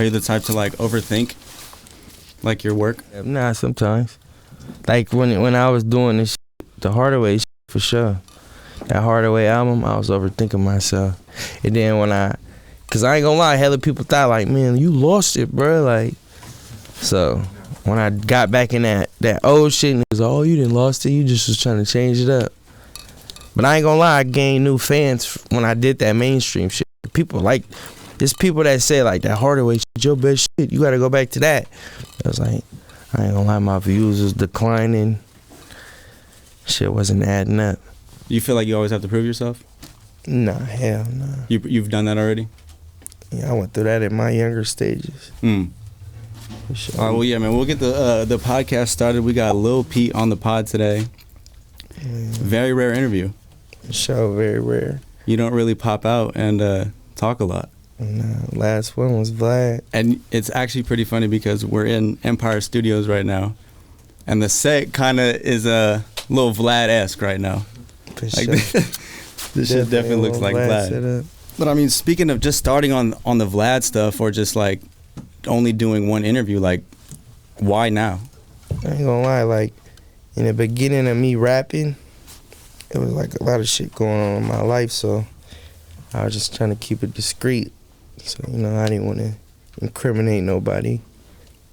Are you the type to like overthink like your work? Nah, sometimes. Like when I was doing this the Hardaway for sure. That Hardaway album, I was overthinking myself. And then cause I ain't gonna lie, hella people thought like, man, you lost it, bro. Like, so when I got back in that old shit, and it was, oh, you didn't lost it, you just was trying to change it up. But I ain't gonna lie, I gained new fans when I did that mainstream shit. People like, there's people that say like that Hardaway shit, your best shit, you gotta go back to that. I was like, I ain't gonna lie, my views was declining. Shit wasn't adding up. You feel like you always have to prove yourself? Nah, hell no. Nah. You've done that already? Yeah, I went through that in my younger stages. For sure. All right, well, yeah, man, we'll get the podcast started. We got Lil Pete on the pod today. Very rare interview. For sure, very rare. You don't really pop out and talk a lot. No, last one was Vlad. And it's actually pretty funny because we're in Empire Studios right now, and the set kind of is a little Vlad-esque right now. For like, sure. This shit definitely looks like Vlad. But I mean, speaking of just starting on the Vlad stuff, or just like only doing one interview, like why now? I ain't gonna lie, like in the beginning of me rapping, it was like a lot of shit going on in my life, so I was just trying to keep it discreet. So, you know, I didn't want to incriminate nobody,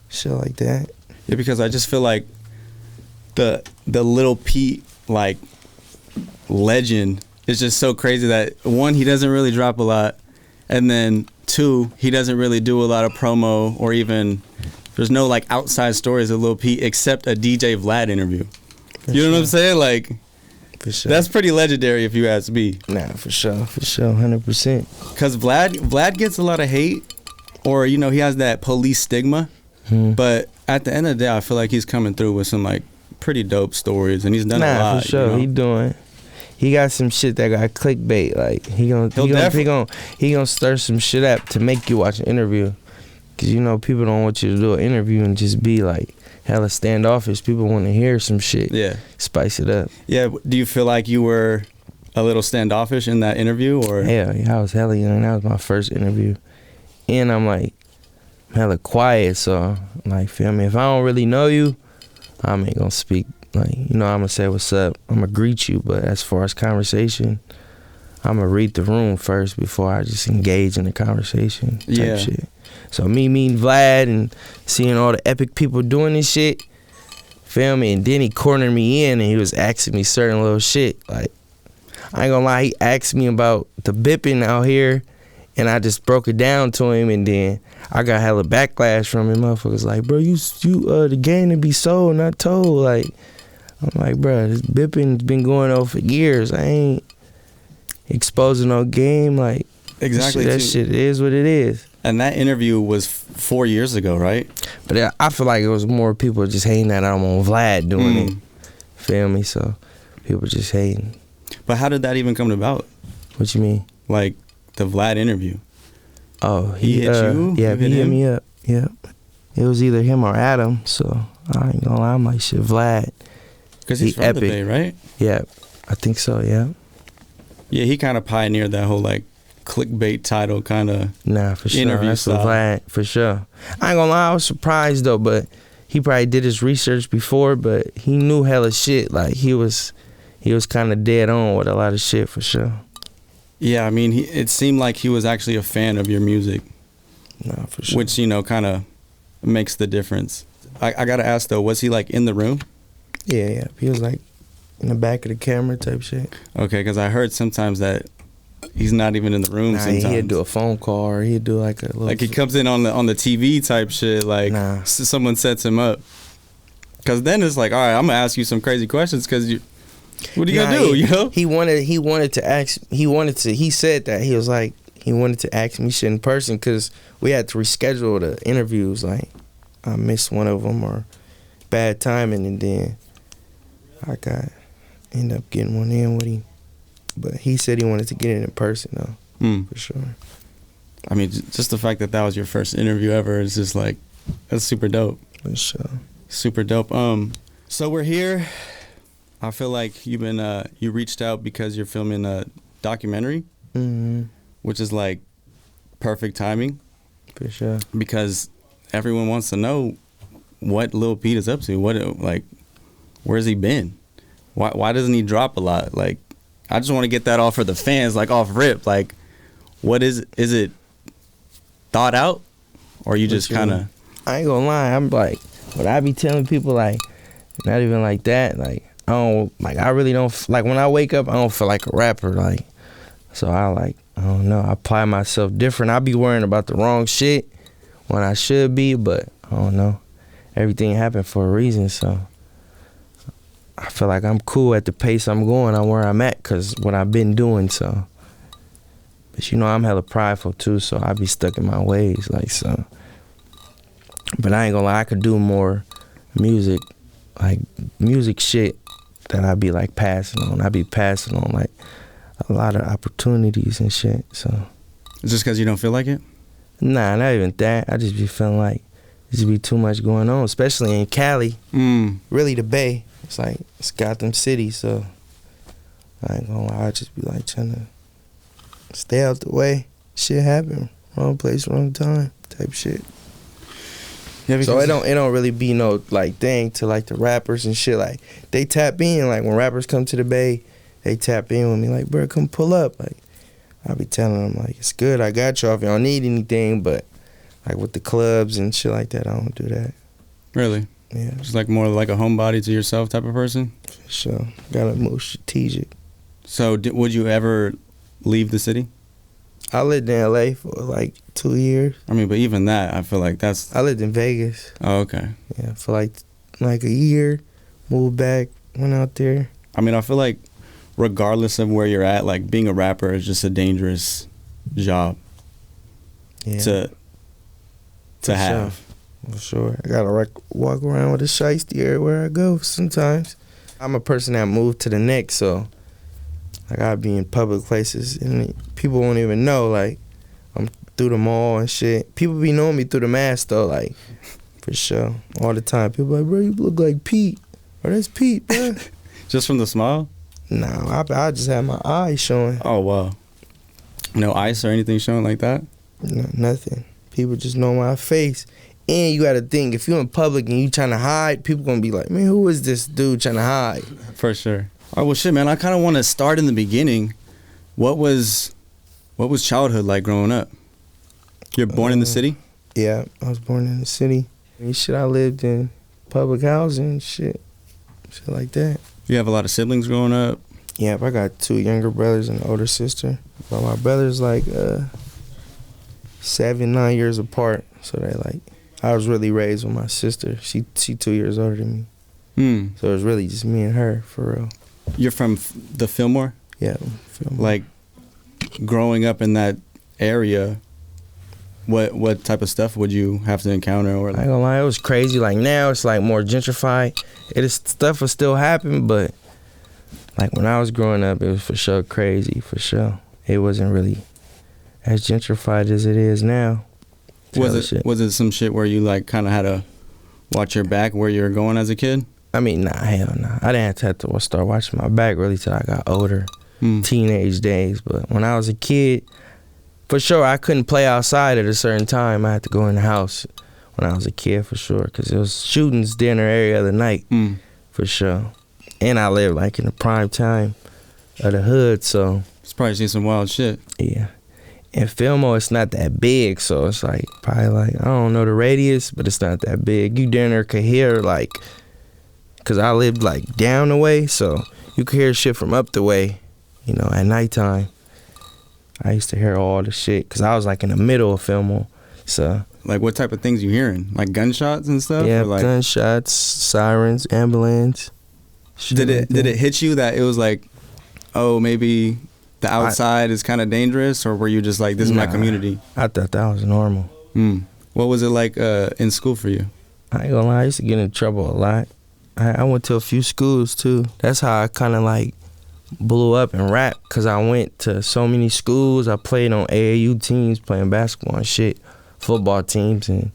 shit like that. Yeah, because I just feel like the Lil Pete like legend is just so crazy that one, he doesn't really drop a lot, and then two, he doesn't really do a lot of promo, or even there's no like outside stories of Lil Pete except a DJ Vlad interview. You know what I'm saying? Like, for sure. That's pretty legendary if you ask me. Nah, for sure, 100%. Because Vlad gets a lot of hate, or you know, he has that police stigma. But at the end of the day, I feel like he's coming through with some like pretty dope stories, and he's done a lot. For sure, you know? He got some shit that got clickbait. Like he gonna stir some shit up to make you watch an interview, cause you know people don't want you to do an interview and just be like hella standoffish. People want to hear some shit. Yeah, spice it up. Yeah. Do you feel like you were a little standoffish in that interview, or? Yeah, I was hella young. That was my first interview, and I'm like hella quiet. So like, feel me? If I don't really know you, I ain't gonna speak. Like, you know, I'm gonna say what's up, I'm gonna greet you, but as far as conversation, I'm gonna read the room first before I just engage in the conversation type shit. So me meeting Vlad and seeing all the epic people doing this shit, feel me? And then he cornered me in and he was asking me certain little shit. Like, I ain't gonna lie, he asked me about the bipping out here, and I just broke it down to him, and then I got hella backlash from him. Motherfuckers like, bro, you the game to be sold, not told. Like, I'm like, bro, this bipping's been going on for years. I ain't exposing no game. Like, exactly. That shit is what it is. And that interview was 4 years ago, right? But I feel like it was more people just hating that I'm on Vlad doing it. Feel me? So people just hating. But how did that even come about? What you mean? Like the Vlad interview. Oh, he hit you? Yeah, he hit me up. Yeah. It was either him or Adam. So I ain't gonna lie, I'm like, shit, Vlad. Because he's from the Bay, right? Yeah, I think so, yeah. Yeah, he kind of pioneered that whole, like, clickbait title kind of for sure. interview That's style. Vlad, for sure. I ain't gonna lie, I was surprised, though, but he probably did his research before, but he knew hella shit. Like, he was kind of dead on with a lot of shit, for sure. Yeah, I mean, it seemed like he was actually a fan of your music. Nah, for sure. Which, you know, kind of makes the difference. I got to ask, though, was he, like, in the room? Yeah. He was like in the back of the camera type shit. Okay, because I heard sometimes that he's not even in the room sometimes. He'd do a phone call, or he'd do like a little... Like he comes in on the TV type shit, like someone sets him up. Because then it's like, all right, I'm going to ask you some crazy questions because what are you going to do, you know? He wanted to ask, he said that, he was like, he wanted to ask me shit in person because we had to reschedule the interviews. Like, I missed one of them or bad timing, and then I ended up getting one in with him. But he said he wanted to get it in person, though, for sure. I mean, just the fact that was your first interview ever is just like, that's super dope. For sure. Super dope. So we're here. I feel like you reached out because you're filming a documentary, which is like perfect timing. For sure. Because everyone wants to know what Lil Pete is up to. Where's he been? Why doesn't he drop a lot? Like, I just want to get that off for the fans, like off rip. Like, what is it thought out, or you just kind of? I ain't gonna lie. I'm like, what I be telling people, like, not even like that. Like, I really don't like when I wake up. I don't feel like a rapper. Like, so I don't know. I apply myself different. I be worrying about the wrong shit when I should be, but I don't know. Everything happened for a reason, so I feel like I'm cool at the pace I'm going. I'm where I'm at because what I've been doing, so. But you know, I'm hella prideful too, so I be stuck in my ways, like, so. But I ain't gonna lie, I could do more music shit that I be like passing on. I be passing on like a lot of opportunities and shit, so. It's just because you don't feel like it? Nah, not even that. I just be feeling like there's be too much going on, especially in Cali. Really the Bay. It's like, it's Gotham City, so I ain't gonna lie, I just be like trying to stay out the way. Shit happen. Wrong place, wrong time type shit. Yeah, so it don't really be no like thing to like the rappers and shit. Like, they tap in. Like, when rappers come to the Bay, they tap in with me like, bro, come pull up. Like, I be telling them like, it's good, I got y'all if y'all need anything, but like with the clubs and shit like that, I don't do that. Really? Yeah. Just like more like a homebody to yourself type of person? For sure. Gotta move strategic. So would you ever leave the city? I lived in LA for like 2 years. I mean, but even that, I feel like that's... I lived in Vegas. Oh, okay. Yeah, for like a year, moved back, went out there. I mean, I feel like regardless of where you're at, like being a rapper is just a dangerous job to have. Sure. For sure. I gotta walk around with a shiesty everywhere I go sometimes. I'm a person that moved to the next, so I gotta be in public places and people won't even know, like, I'm through the mall and shit. People be knowing me through the mask though, like, for sure. All the time. People like, bro, you look like Pete. Or that's Pete, bro. Just from the smile? No, I just had my eyes showing. Oh, wow. No ice or anything showing like that? No, nothing. People just know my face. And you gotta think, if you're in public and you trying to hide, people gonna be like, man, who is this dude trying to hide? For sure. Oh, well, shit, man, I kind of want to start in the beginning. What was childhood like growing up? You're born in the city? Yeah, I was born in the city. And shit, I lived in public housing, shit like that. You have a lot of siblings growing up? Yeah, I got 2 younger brothers and an older sister. But my brother's like 7, 9 years apart. So they like, I was really raised with my sister. She 2 years older than me. So it was really just me and her, for real. You're from the Fillmore? Yeah, Fillmore. Like, growing up in that area, what type of stuff would you have to encounter? Or like? I ain't gonna lie, it was crazy. Like, now it's like more gentrified. Stuff will still happen, but like when I was growing up, it was for sure crazy, for sure. It wasn't really as gentrified as it is now. Was it some shit where you like kind of had to watch your back where you were going as a kid? I mean, nah, hell nah. I didn't have to start watching my back really till I got older, teenage days. But when I was a kid, for sure, I couldn't play outside at a certain time. I had to go in the house when I was a kid, for sure, because there was shootings dinner every other night, for sure. And I lived like in the prime time of the hood, so. It's probably seen some wild shit. Yeah. And Fillmore, it's not that big, so it's like probably like, I don't know the radius, but it's not that big. You down there could hear like, cause I lived like down the way, so you could hear shit from up the way, you know, at nighttime. I used to hear all the shit, cause I was like in the middle of Fillmore, so. Like what type of things you hearing? Like gunshots and stuff? Yeah, like gunshots, sirens, ambulance. Did it hit you that it was like, oh, maybe the outside is kind of dangerous, or were you just like, this is my community? I thought that was normal. What was it like in school for you? I ain't gonna lie, I used to get in trouble a lot. I went to a few schools too. That's how I kind of like blew up in rap, because I went to so many schools. I played on AAU teams, playing basketball and shit, football teams, and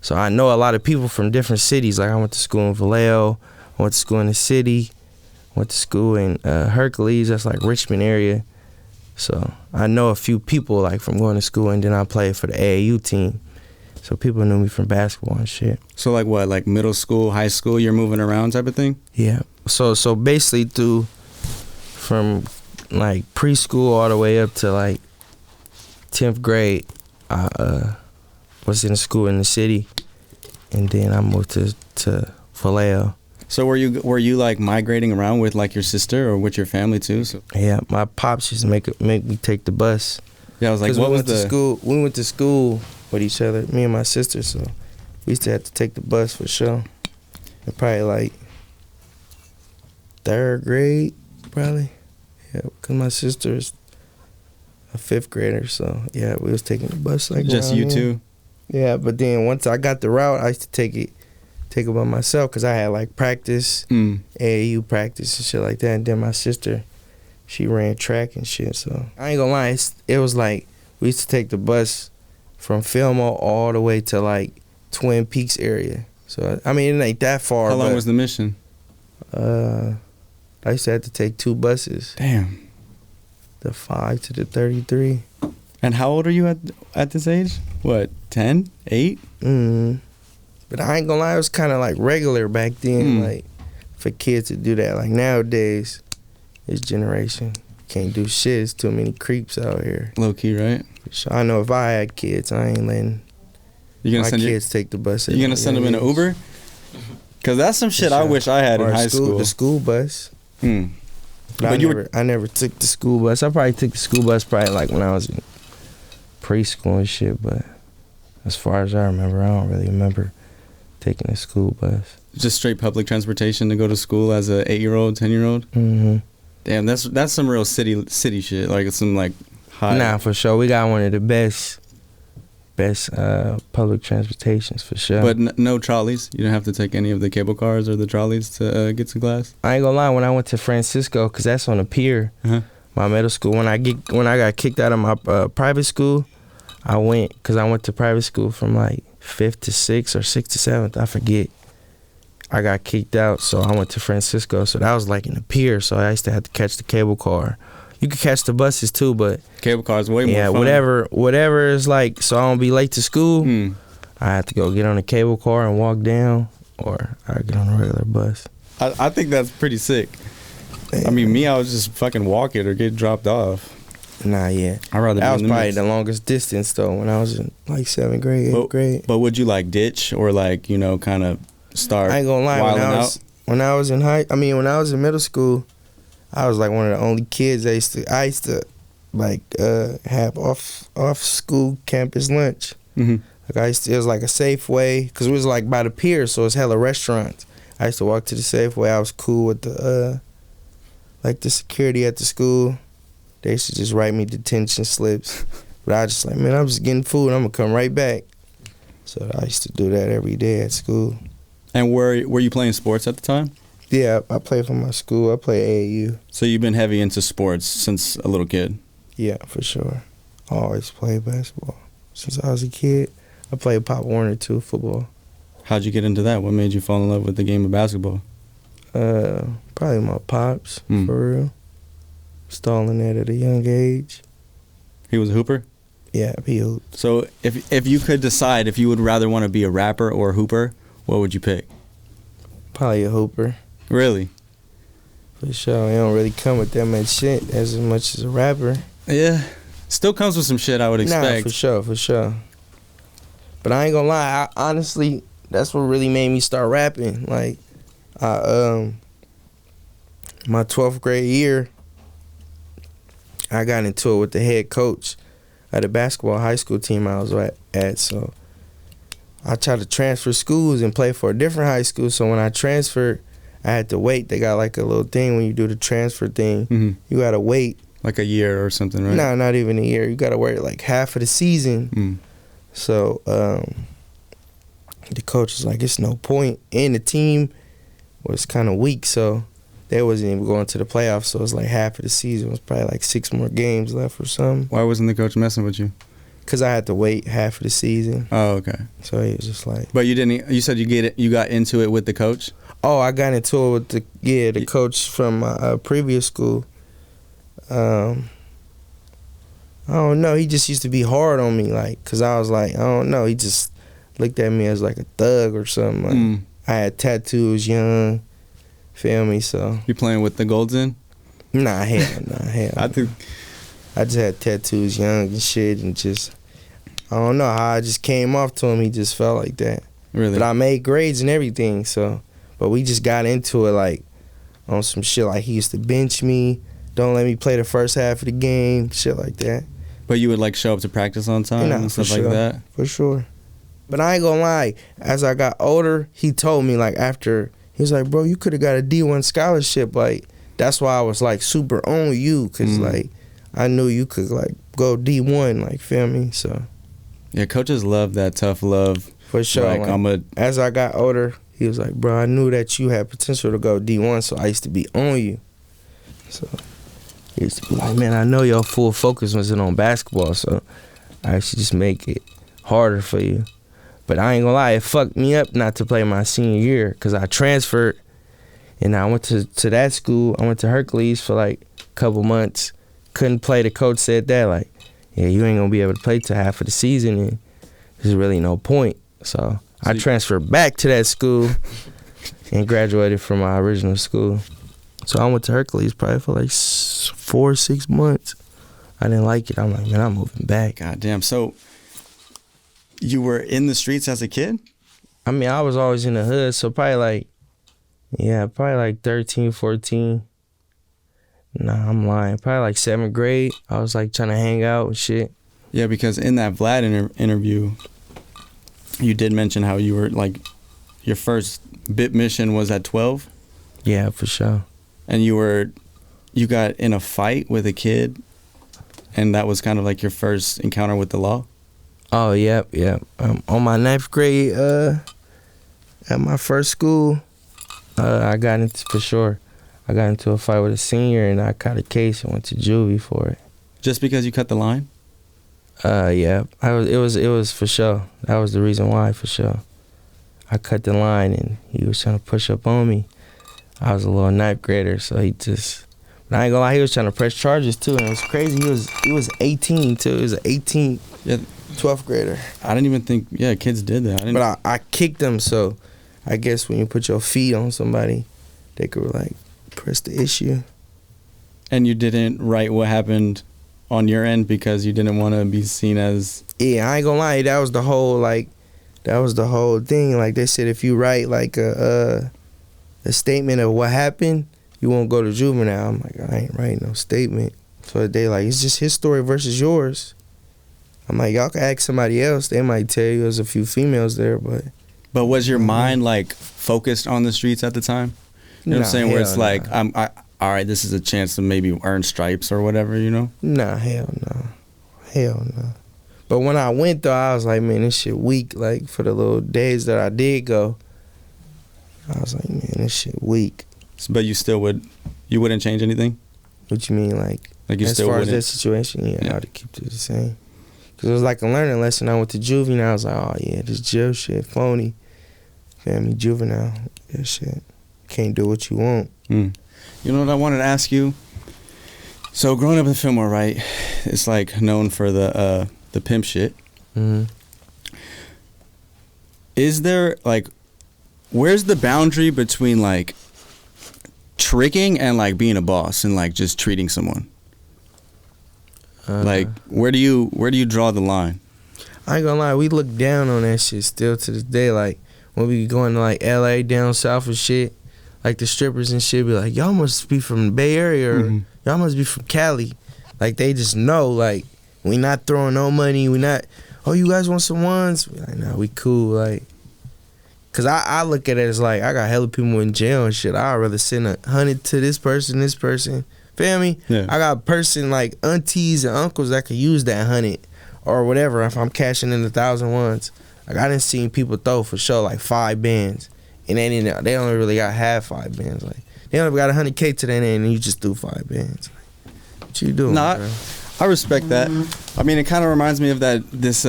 so I know a lot of people from different cities. Like I went to school in Vallejo, I went to school in the city, went to school in Hercules, that's like Richmond area, So I know a few people like from going to school, and then I played for the AAU team. So people knew me from basketball and shit. So like what, like middle school, high school, you're moving around type of thing? Yeah. So basically from like preschool all the way up to like 10th grade, I was in school in the city, and then I moved to Vallejo. So were you like migrating around with like your sister or with your family too? So. Yeah, my pops used to make me take the bus. Yeah, I was like, what was the school? We went to school with each other, me and my sister. So we used to have to take the bus for sure. And probably like 3rd grade, probably. Yeah, because my sister's a 5th grader. So yeah, we was taking the bus like just you two. Yeah, but then once I got the route, I used to take it by myself because I had like practice, AAU practice and shit like that. And then my sister, she ran track and shit. So I ain't gonna lie, it was like we used to take the bus from Fillmore all the way to like Twin Peaks area. So I mean, it ain't that far. How long was the mission? I used to have to take 2 buses. Damn. The 5 to the 33. And how old are you at this age? What, 10, 8? But I ain't gonna lie, it was kind of like regular back then, like for kids to do that. Like nowadays, this generation can't do shit. It's too many creeps out here. Low key, right? So I know if I had kids, I ain't letting my kids take the bus. You gonna send them in an Uber? Cause that's some shit I wish I had in high school. The school bus. But I never took the school bus. I probably took the school bus probably like when I was in preschool and shit. But as far as I remember, I don't really remember taking a school bus. Just straight public transportation to go to school as a 8-year-old, 10-year-old? Damn, that's some real city shit. Like some like high. Nah, for sure. We got one of the best public transportations for sure. But no trolleys? You don't have to take any of the cable cars or the trolleys to get to class? I ain't gonna lie, when I went to Francisco, because that's on the pier, my middle school, when I got kicked out of my private school, I went to private school from like 5th to 6th or 6th to 7th, I forget. I got kicked out, so I went to Francisco. So that was like in the pier, so I used to have to catch the cable car. You could catch the buses too, but cable cars way more fun. Yeah, whatever is like, so I don't be late to school. I have to go get on a cable car and walk down, or I get on a regular bus. I think that's pretty sick. I mean, I was just fucking walk it or get dropped off. Nah, yeah. I'd rather that be was in the probably mix. the longest distance though, when I was in like 7th grade, 8th grade. But would you like ditch or like, you know, kind of start? I ain't gonna lie, when I was in middle school, I was like one of the only kids. I used to like have off school campus lunch. Like it was like a Safeway, cause it was like by the pier, so it's hella restaurants. I used to walk to the Safeway. I was cool with the like the security at the school. They used to just write me detention slips, but I just like, man, I'm just getting food. I'm gonna come right back. So I used to do that every day at school. And were you playing sports at the time? Yeah, I played for my school. I play AAU. So you've been heavy into sports since a little kid? Yeah, for sure. I always played basketball since I was a kid. I played Pop Warner too, football. How'd you get into that? What made you fall in love with the game of basketball? Probably my pops, for real. Stalling that at a young age. He was a hooper? Yeah, he hooped. So if you could decide if you would rather want to be a rapper or a hooper, what would you pick? Probably a hooper. Really? For sure. It don't really come with that much shit as much as a rapper. Yeah. Still comes with some shit I would expect. Nah, for sure. But I ain't gonna lie, honestly, that's what really made me start rapping. Like, my 12th grade year, I got into it with the head coach at the basketball high school team I was at. So I tried to transfer schools and play for a different high school. So when I transferred, I had to wait. They got like a little thing when you do the transfer thing. You gotta wait. Like a year or something, right? No, not even a year. You gotta wait like half of the season. So the coach was like, it's no point. And the team was kind of weak, so they wasn't even going to the playoffs. So it was like half of the season. It was probably like 6 more games left or something. Why wasn't the coach messing with you? Because I had to wait half of the season. Oh, okay. So he was just like... But you didn't... You said you got into it with the coach? Oh, I got into it with the coach from my previous school. I don't know. He just used to be hard on me, like, cause I was like, I don't know. He just looked at me as like a thug or something. Like, I had tattoos young, feel me? So You playing with the golds in? hell. I think I just had tattoos young and shit, and just I don't know how I just came off to him. He just felt like that. really. But I made grades and everything, so. But we just got into it like on some shit. Like he used to bench me, don't let me play the first half of the game, shit like that. But you would like show up to practice on time and stuff like that? For sure. But I ain't gonna lie, as I got older, he told me like after, he was like, bro, you could have got a D1 scholarship. Like, that's why I was like super on you, cause like I knew you could like go D1, like, feel me? So. Yeah, coaches love that tough love. For sure. Like, as I got older, he was like, bro, I knew that you had potential to go D1, so I used to be on you. So he used to be like, man, I know your full focus wasn't on basketball, so I should just make it harder for you. But I ain't gonna lie, it fucked me up not to play my senior year, because I transferred, and I went to that school. I went to Hercules for like a couple months. Couldn't play. The coach said that, like, yeah, you ain't gonna be able to play till half of the season, and there's really no point. So I transferred back to that school and graduated from my original school. So I went to Hercules probably for like 4 or 6 months. I didn't like it. I'm like, man, I'm moving back. God damn. So you were in the streets as a kid? I mean, I was always in the hood, so probably like 13, 14. Nah, I'm lying. Probably like 7th grade. I was like trying to hang out and shit. Yeah, because in that Vlad interview, you did mention how you were like, your first bit mission was at 12. Yeah, for sure. And you got in a fight with a kid, and that was kind of like your first encounter with the law? Oh, yep. On my 9th grade, at my first school, I got into a fight with a senior, and I caught a case and went to juvie for it. Just because you cut the line? Yeah. It was for sure. That was the reason why, for sure. I cut the line, and he was trying to push up on me. I was a little 9th grader, so but I ain't gonna lie, he was trying to press charges too, and it was crazy. He was 18 too. He was an 18, 12th grader. I didn't even think, kids did that. But I kicked him, so I guess when you put your feet on somebody, they could like press the issue. And you didn't write what happened on your end because you didn't want to be seen as... Yeah, I ain't gonna lie, that was the whole thing. Like, they said if you write like a statement of what happened, you won't go to juvenile. I'm like, I ain't writing no statement. So they like, it's just his story versus yours. I'm like, y'all can ask somebody else. They might tell you there's a few females there, but... But was your mind like focused on the streets at the time? You know what I'm saying? Where it's like, all right, this is a chance to maybe earn stripes or whatever, you know? Nah, hell no. But when I went though, I was like, man, this shit weak. Like, for the little days that I did go, I was like, man, this shit weak. But you wouldn't change anything? What you mean, like you as still far wouldn't? as that situation? Yeah, I would have kept it the same. Because it was like a learning lesson. I went to juvenile. I was like, oh yeah, this jail shit, phony. Family juvenile, that shit. Can't do what you want. You know what I wanted to ask you? So growing up in Fillmore, right, it's like known for the pimp shit. Mm-hmm. Is there like, where's the boundary between like tricking and like being a boss and like just treating someone? Like, where do you draw the line? I ain't gonna lie, we look down on that shit still to this day. Like, when we going to like LA, down south and shit, like the strippers and shit be like, y'all must be from the Bay Area or y'all must be from Cali. Like, they just know, like, we not throwing no money, we not, oh, you guys want some ones? We like, nah, we cool, like. Cause I look at it as like, I got hella people in jail and shit. I'd rather send 100 to this person. Feel me? Yeah. I got a person like aunties and uncles that could use that 100 or whatever if I'm cashing in 1,000 ones. Like, I done seen people throw for sure like 5 bands, and they only really got half 5 bands. Like, they only got 100K to that end, and you just threw 5 bands. Like, what you doing? Nah, bro? I respect that. I mean, it kind of reminds me of this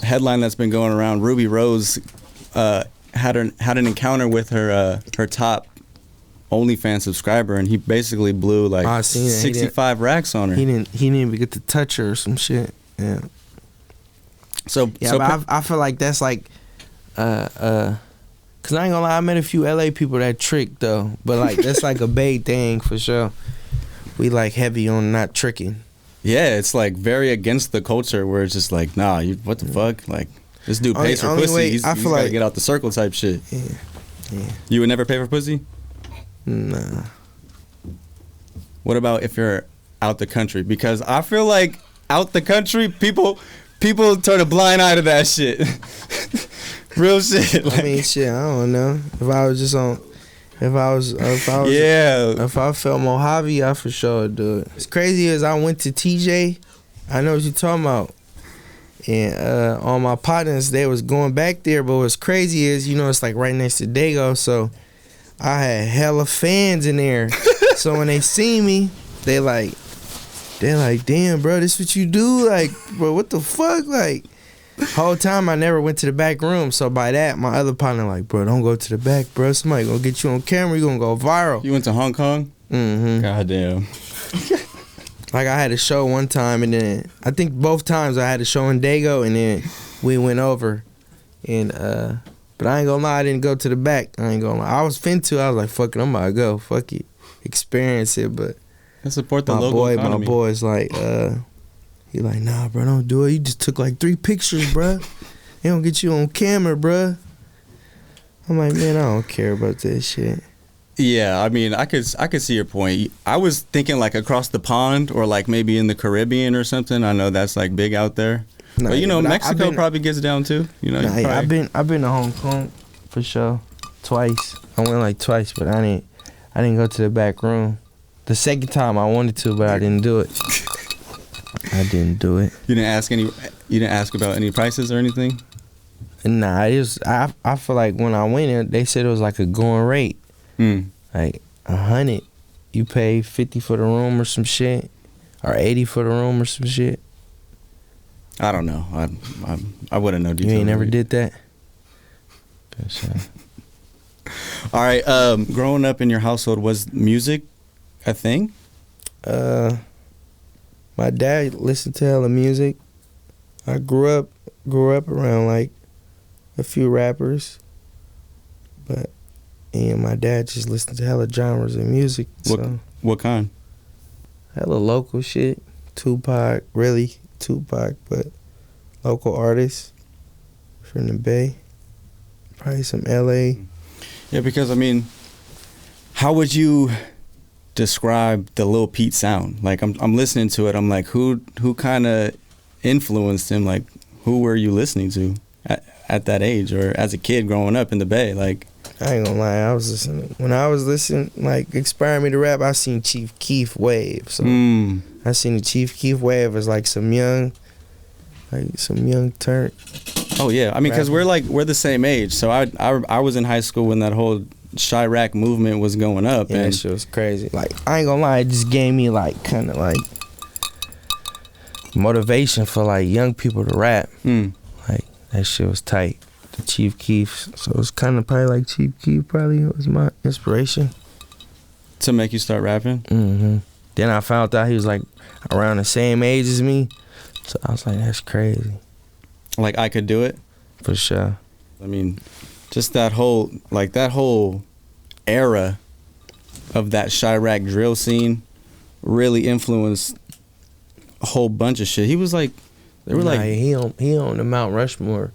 headline that's been going around. Ruby Rose had an encounter with her top OnlyFans subscriber, and he basically blew like I seen it. 65 racks on her. He didn't even get to touch her or some shit. Yeah. So But I feel like that's like, cause I ain't gonna lie, I met a few LA people that trick though, but like that's like a big thing for sure. We like heavy on not tricking. yeah, it's like very against the culture where it's just like, nah, what the fuck? Like, this dude pays for pussy. He's gotta get out the circle type shit. Yeah. You would never pay for pussy? Nah. What about if you're out the country? Because I feel like out the country, people turn a blind eye to that shit. Real shit. Like, I mean, shit. I don't know. If I felt Mojave, I for sure would do it. It's crazy as I went to TJ. I know what you're talking about. And all my partners, they was going back there. But what's crazy is, you know, it's like right next to Dago. So I had hella fans in there. So when they see me, they're like, damn, bro, this what you do? Like, bro, what the fuck? Like, whole time I never went to the back room. So by that, my other partner like, bro, don't go to the back, bro. Somebody gonna get you on camera. You gonna go viral. you went to Hong Kong? Mm-hmm. Goddamn. Like I had a show one time, and then I think both times I had a show in Dago, and then we went over. And but I ain't gonna lie, I didn't go to the back. I ain't gonna lie. I was finna. I was like, fuck it, I'm about to go. Fuck it, experience it. But Let's support the local economy. My boy's like, he like, nah, bro, don't do it. You just took like 3 pictures, bro. They don't get you on camera, bro. I'm like, man, I don't care about that shit. Yeah, I mean, I could see your point. I was thinking like across the pond or like maybe in the Caribbean or something. I know that's like big out there. Nah, but you know, Mexico been, probably gets down too. You know, nah, I've been to Hong Kong for sure twice. I went like twice, but I didn't go to the back room. The second time I wanted to, but I didn't do it. I didn't do it. You didn't ask about any prices or anything? Nah, I feel like when I went in, they said it was like a going rate. Like 100. You pay 50 for the room or some shit, or 80 for the room or some shit. I don't know. I wouldn't know details. You ain't never did that? All right. Growing up in your household, was music a thing? My dad listened to hella music. I grew up around like a few rappers, and my dad just listened to hella genres of music. What kind? Hella local shit. Tupac, but local artists from the Bay. Probably some LA. Yeah, because I mean, how would you describe the Lil Pete sound? Like I'm listening to it. I'm like, who kind of influenced him? Like, who were you listening to at that age or as a kid growing up in the Bay? Like, I ain't gonna lie, I was listening, like, inspiring me to rap, I seen Chief Keef wave. So I seen the Chief Keef wave as like some young turn. Oh yeah, I mean, because we're the same age. So I was in high school when that whole Chirac movement was going up. Yeah, and that shit was crazy. Like, I ain't gonna lie, it just gave me like kind of like motivation for like young people to rap. Like, that shit was tight. The Chief Keef, so it's kind of probably like Chief Keef probably was my inspiration to make you start rapping. Then I found out he was like around the same age as me, so I was like, that's crazy. Like, I could do it for sure. I mean, just that whole era of that Chirac drill scene really influenced a whole bunch of shit. He was like, they were like, he on the Mount Rushmore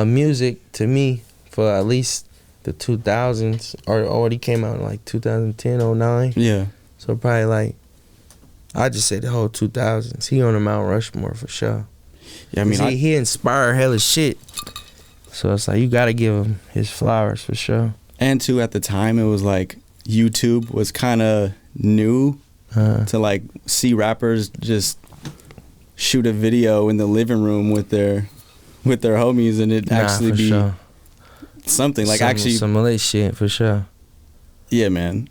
music to me for at least the 2000s, or he came out in like 2010, 09. Yeah. So probably like, I just say the whole 2000s. He on the Mount Rushmore for sure. Yeah, I mean, he inspired hella shit. So it's like, you gotta give him his flowers for sure. And too, at the time, it was like YouTube was kind of new to like see rappers just shoot a video in the living room with their homies, and it actually be sure. something like some lit shit for sure. Yeah, man.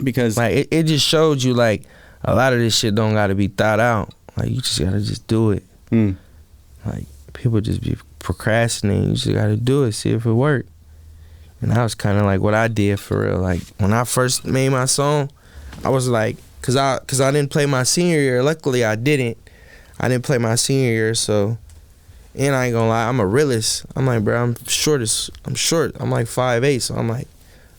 Because like it just showed you like a lot of this shit don't gotta be thought out. Like, you just gotta just do it. Like, people just be procrastinating. You just gotta do it, see if it work. And that was kind of like what I did for real. Like when I first made my song, I was like, cause I didn't play my senior year. Luckily I didn't play my senior year, so. And I ain't gonna lie, I'm a realist. I'm like, bro, I'm short. I'm like 5'8", so I'm like,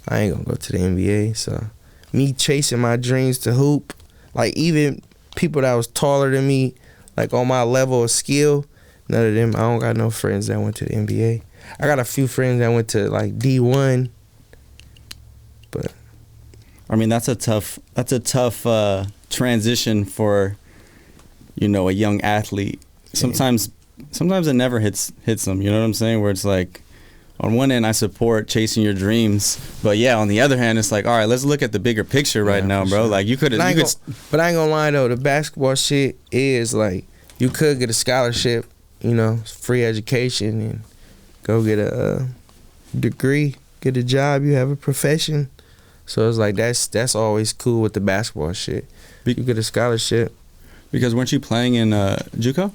I ain't gonna go to the NBA. So me chasing my dreams to hoop, like even people that was taller than me, like on my level of skill, none of them, I don't got no friends that went to the NBA. I got a few friends that went to like D1, but I mean that's a tough transition for, you know, a young athlete. Sometimes it never hits them, you know what I'm saying? Where it's like, on one end I support chasing your dreams, but yeah, on the other hand it's like, all right, let's look at the bigger picture right now, bro. Sure. Like but I ain't gonna lie though, the basketball shit is like, you could get a scholarship, you know, free education, and go get a degree, get a job, you have a profession. So it's like that's always cool with the basketball shit. You get a scholarship. Because weren't you playing in JUCO?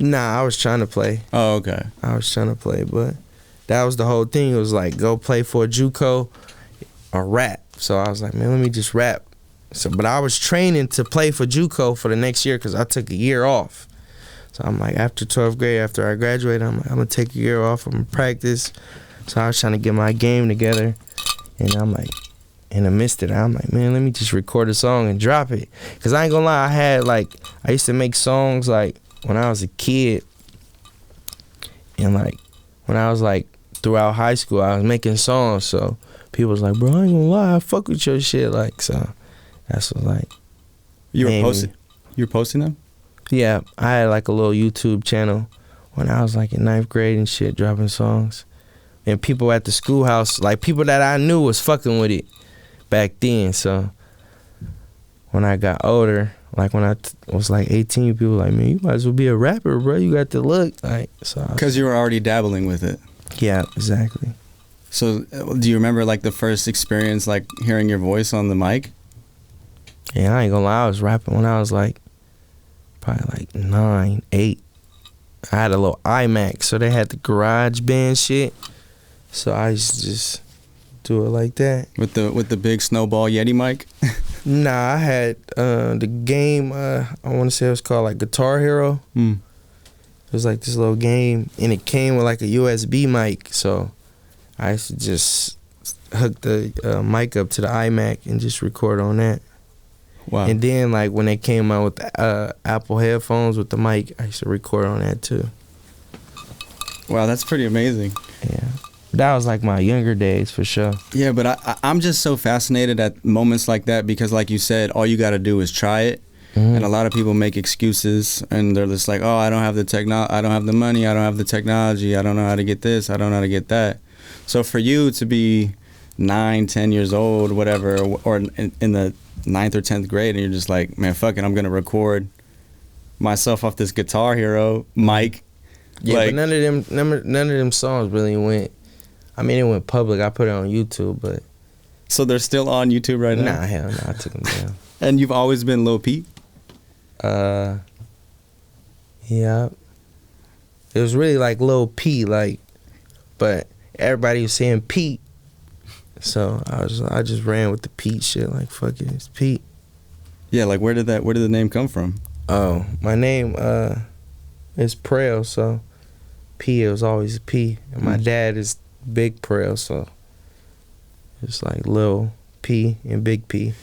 Nah, I was trying to play. Oh, okay. I was trying to play, but that was the whole thing. It was like, go play for a JUCO or rap. So I was like, man, let me just rap. So, but I was training to play for JUCO for the next year because I took a year off. So I'm like, after 12th grade, after I graduated, I'm like, I'm going to take a year off. I'm going to practice. So I was trying to get my game together. And I'm like, in the midst of that, I'm like, man, let me just record a song and drop it. Because I ain't going to lie, I used to make songs like, when I was a kid, and like when I was like throughout high school, I was making songs. So people was like, bro, I ain't gonna lie, I fuck with your shit. Like, so that's what like. You were posting them? Yeah, I had like a little YouTube channel when I was like in 9th grade and shit, dropping songs. And people at the schoolhouse, like people that I knew was fucking with it back then. So when I got older, like when I was like 18, people were like, man, you might as well be a rapper, bro. You got the look. Like, so because you were already dabbling with it. Yeah, exactly. So do you remember like the first experience, like hearing your voice on the mic? Yeah, I ain't gonna lie, I was rapping when I was like probably like 9, 8. I had a little iMac, so they had the garage band shit. So I used to just do it like that. With the big snowball Yeti mic? Nah, I had the game, I want to say it was called like Guitar Hero. It was like this little game, and it came with like a USB mic. So I used to just hook the mic up to the iMac and just record on that. Wow. And then like when they came out with the Apple headphones with the mic, I used to record on that too. Wow, that's pretty amazing. Yeah. That was like my younger days for sure. Yeah, but I'm just so fascinated at moments like that because like you said, all you got to do is try it. Mm-hmm. And a lot of people make excuses and they're just like, oh, I don't have I don't have the money, I don't have the technology, I don't know how to get this, I don't know how to get that. So for you to be 9, 10 years old, whatever, or in the 9th or 10th grade, and you're just like, man, fuck it, I'm going to record myself off this Guitar Hero mic. Yeah, like, but none of them songs really went. I mean, it went public. I put it on YouTube, but... So they're still on YouTube right now? Nah, hell no. I took them down. And you've always been Lil Pete? Yeah. It was really like Lil P, like... But everybody was saying Pete. So I just ran with the Pete shit. Like, fuck it, it's Pete. Yeah, like, where did the name come from? Oh, my name is Prel, so... P, it was always a P. And my dad is... Big Prel, so it's like Lil P and Big P.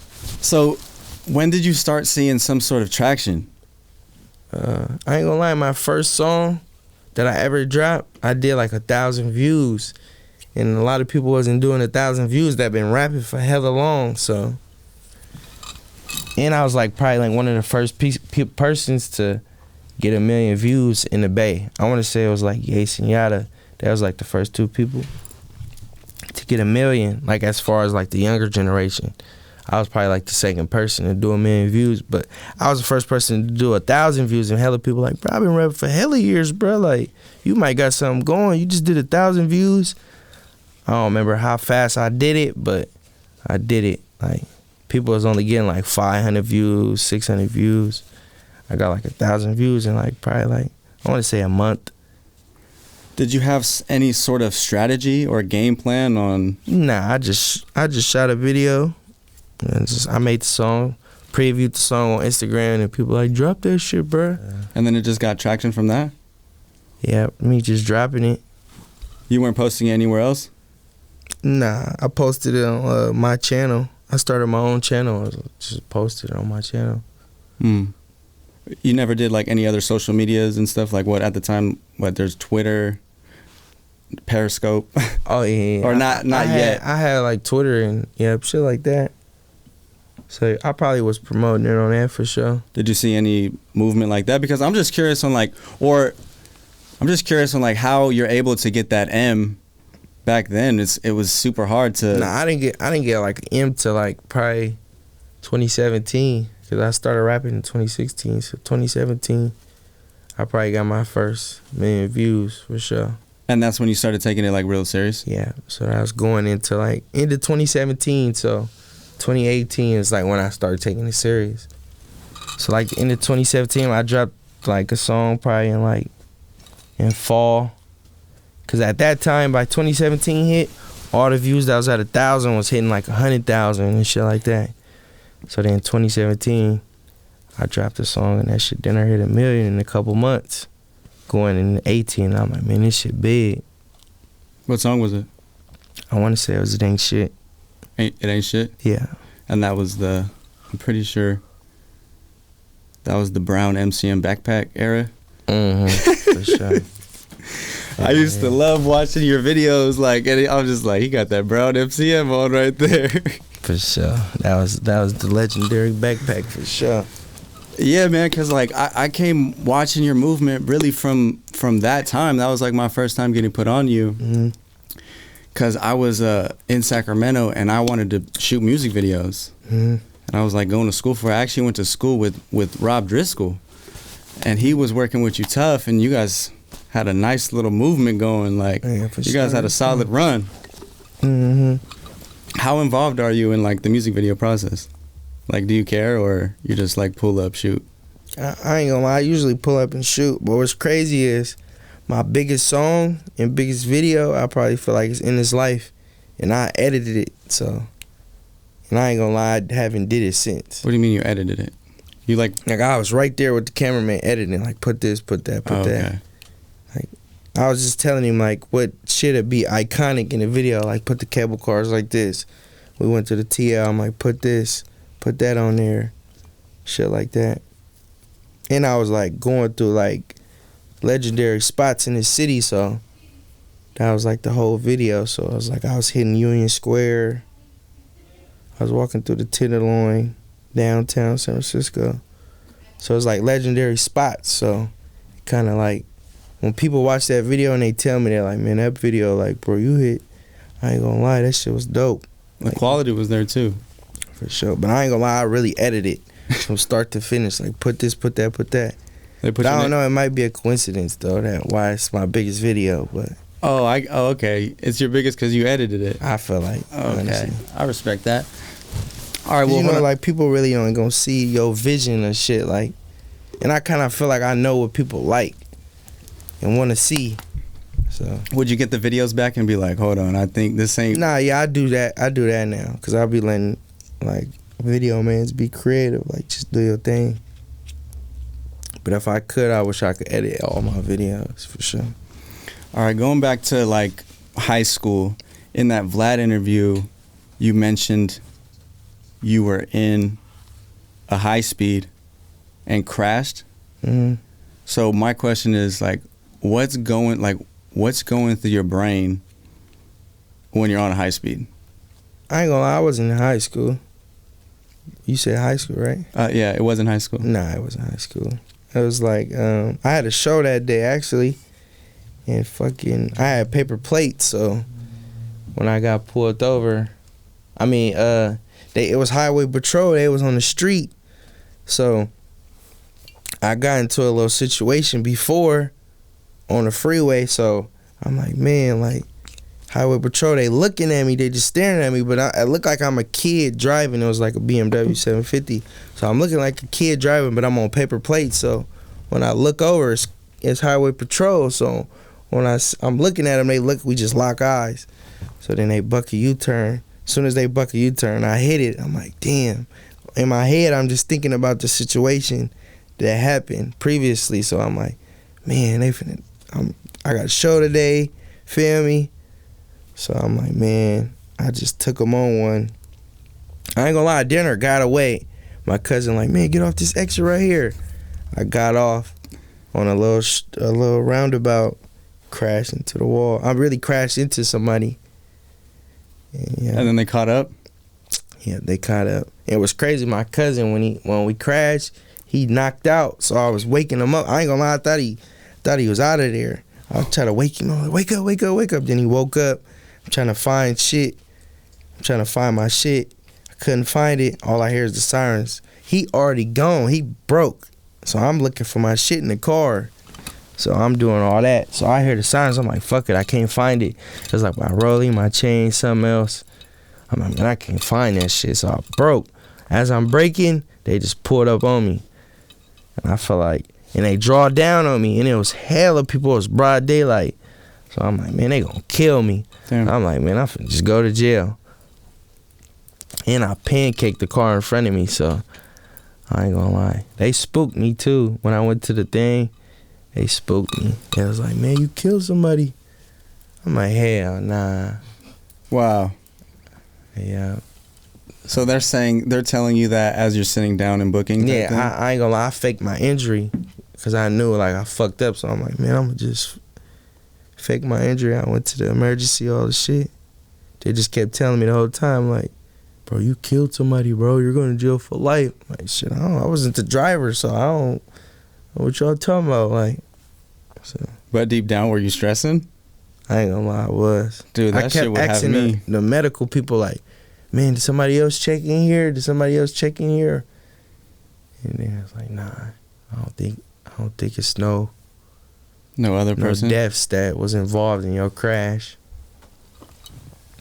So when did you start seeing some sort of traction? I ain't gonna lie, my first song that I ever dropped, I did like 1,000 views, and a lot of people wasn't doing 1,000 views that been rapping for hella long. So, and I was like probably like one of the first persons to get 1 million views in the Bay. I want to say it was like Yace and Yada. That was like the first 2 people to get 1 million, like as far as like the younger generation. I was probably like the second person to do 1 million views, but I was the first person to do 1,000 views, and hella people like, bro, I've been rapping for hella years, bro. Like, you might got something going. You just did 1,000 views. I don't remember how fast I did it, but I did it. Like, people was only getting like 500 views, 600 views. I got like 1,000 views in like probably like, I want to say a month. Did you have any sort of strategy or game plan on? Nah, I just shot a video, and I made the song, previewed the song on Instagram, and people like, drop that shit, bruh. And then it just got traction from that? Yeah, me just dropping it. You weren't posting it anywhere else? Nah, I posted it on my channel. I started my own channel. I just posted it on my channel. You never did like any other social medias and stuff, like what at the time? What, there's Twitter, Periscope? Oh yeah. Or not yet. I had like Twitter and shit like that. So I probably was promoting it on that for sure. Did you see any movement like that? Because I'm just curious on how you're able to get that M. Back then, it was super hard to. Nah, I didn't get like an M to like probably 2017, because I started rapping in 2016. So 2017, I probably got my first million views for sure. And that's when you started taking it like real serious? Yeah, so I was going into like into 2017, so 2018 is like when I started taking it serious. So like into 2017, I dropped like a song probably in fall. Cause at that time, by 2017 hit, all the views that was at 1,000 was hitting like 100,000 and shit like that. So then 2017, I dropped a song and that shit then I hit 1 million in a couple months. Going in 18, I'm like, man, this shit big. What song was it? I want to say it was It Ain't Shit. It Ain't Shit? Yeah. And that was I'm pretty sure, that was the brown MCM backpack era? For sure. I used to love watching your videos, and I was just like, he got that brown MCM on right there. For sure. That was the legendary backpack for sure. Yeah, man, because I came watching your movement really from that time. That was like my first time getting put on you. Because I was in Sacramento and I wanted to shoot music videos. And I was like going to school for it. I actually went to school with Rob Driscoll. And he was working with you tough, and you guys had a nice little movement going. You guys had a solid run. How involved are you in the music video process? Do you care, or you just pull up, shoot? I ain't gonna lie, I usually pull up and shoot. But what's crazy is my biggest song and biggest video, I probably feel like it's In This Life, and I edited it. So, and I ain't gonna lie, I haven't did it since. What do you mean you edited it? You I was right there with the cameraman editing, put this, put that, put that. Okay. I was just telling him what shit'd be iconic in the video, put the cable cars like this. We went to the TL, I'm like, put this, put that on there, shit like that. And I was going through legendary spots in the city, so that was the whole video. So I was hitting Union Square, I was walking through the Tenderloin, downtown San Francisco. So it's legendary spots. So kind of when people watch that video and they tell me, they're like, man, that video, bro, you hit. I ain't gonna lie, that shit was dope. The quality was there too. For sure. But I ain't gonna lie, I really edited from start to finish. Put this, put that, put that. But I don't know, it might be a coincidence though, that why it's my biggest video, but. Oh, okay. It's your biggest because you edited it. I feel like. Okay. Honestly. I respect that. All right, well, you know, people really don't gonna see your vision and shit, and I kind of feel like I know what people like and want to see. So would you get the videos back and be like, hold on, I think this ain't? Nah, yeah, I do that now, because I'll be letting video mans be creative, just do your thing. But if I could, I wish I could edit all my videos for sure. All right, going back to high school, in that Vlad interview, you mentioned you were in a high speed and crashed. So my question is what's going through your brain when you're on a high speed? I ain't gonna lie, I was in high school. You said high school, right? Yeah, it was in high school. Nah, it wasn't high school. It was I had a show that day actually, and I had paper plates, so when I got pulled over, it was highway patrol, they was on the street, so I got into a little situation before on the freeway, so I'm like, man, highway patrol, they looking at me, they just staring at me, but I look like I'm a kid driving. It was a BMW 750, so I'm looking like a kid driving, but I'm on paper plates, so when I look over, it's highway patrol, so when I'm looking at them, we just lock eyes. So then they buck a U-turn. As soon as they buck a U-turn, I hit it. I'm like, damn. In my head, I'm just thinking about the situation that happened previously. So I'm like, man, I got a show today, feel me? So I'm like, man, I just took them on one. I ain't gonna lie, dinner got away. My cousin like, man, get off this exit right here. I got off on a little roundabout, crashed into the wall. I really crashed into somebody. And then they caught up? Yeah, they caught up. It was crazy. My cousin, when we crashed, he knocked out. So I was waking him up. I ain't gonna lie, I thought he was out of there. I was trying to wake him up. Wake up, wake up, wake up. Then he woke up. I'm trying to find shit. I'm trying to find my shit. I couldn't find it. All I hear is the sirens. He already gone. He broke. So I'm looking for my shit in the car. So I'm doing all that. So I hear the sirens. I'm like, fuck it. I can't find it. It's like my rollie, my chain, something else. I'm like, man, I can't find that shit. So I broke. As I'm breaking, they just pulled up on me. And I felt like, and they draw down on me. And it was hella people. It was broad daylight. So I'm like, man, they gonna kill me. Damn. I'm like, man, I'm finna just go to jail. And I pancaked the car in front of me, so I ain't gonna lie. They spooked me too. When I went to the thing, they spooked me. They was like, man, you killed somebody. I'm like, hell nah. Wow. Yeah. So they're telling you that as you're sitting down and booking? Yeah, I ain't gonna lie. I faked my injury because I knew like I fucked up. So I'm like, man, I'm gonna just fake my injury. I went to the emergency, all the shit. They just kept telling me the whole time, like, bro, you killed somebody, bro. You're going to jail for life. I'm like, shit, I wasn't the driver, so I don't know what y'all talking about. Like, so. But deep down, were you stressing? I ain't gonna lie, I was. Dude, that shit would have me. The medical people like, man, did somebody else check in here? Did somebody else check in here? And then I was like, nah, I don't think it's no other person? No deaths that was involved in your crash.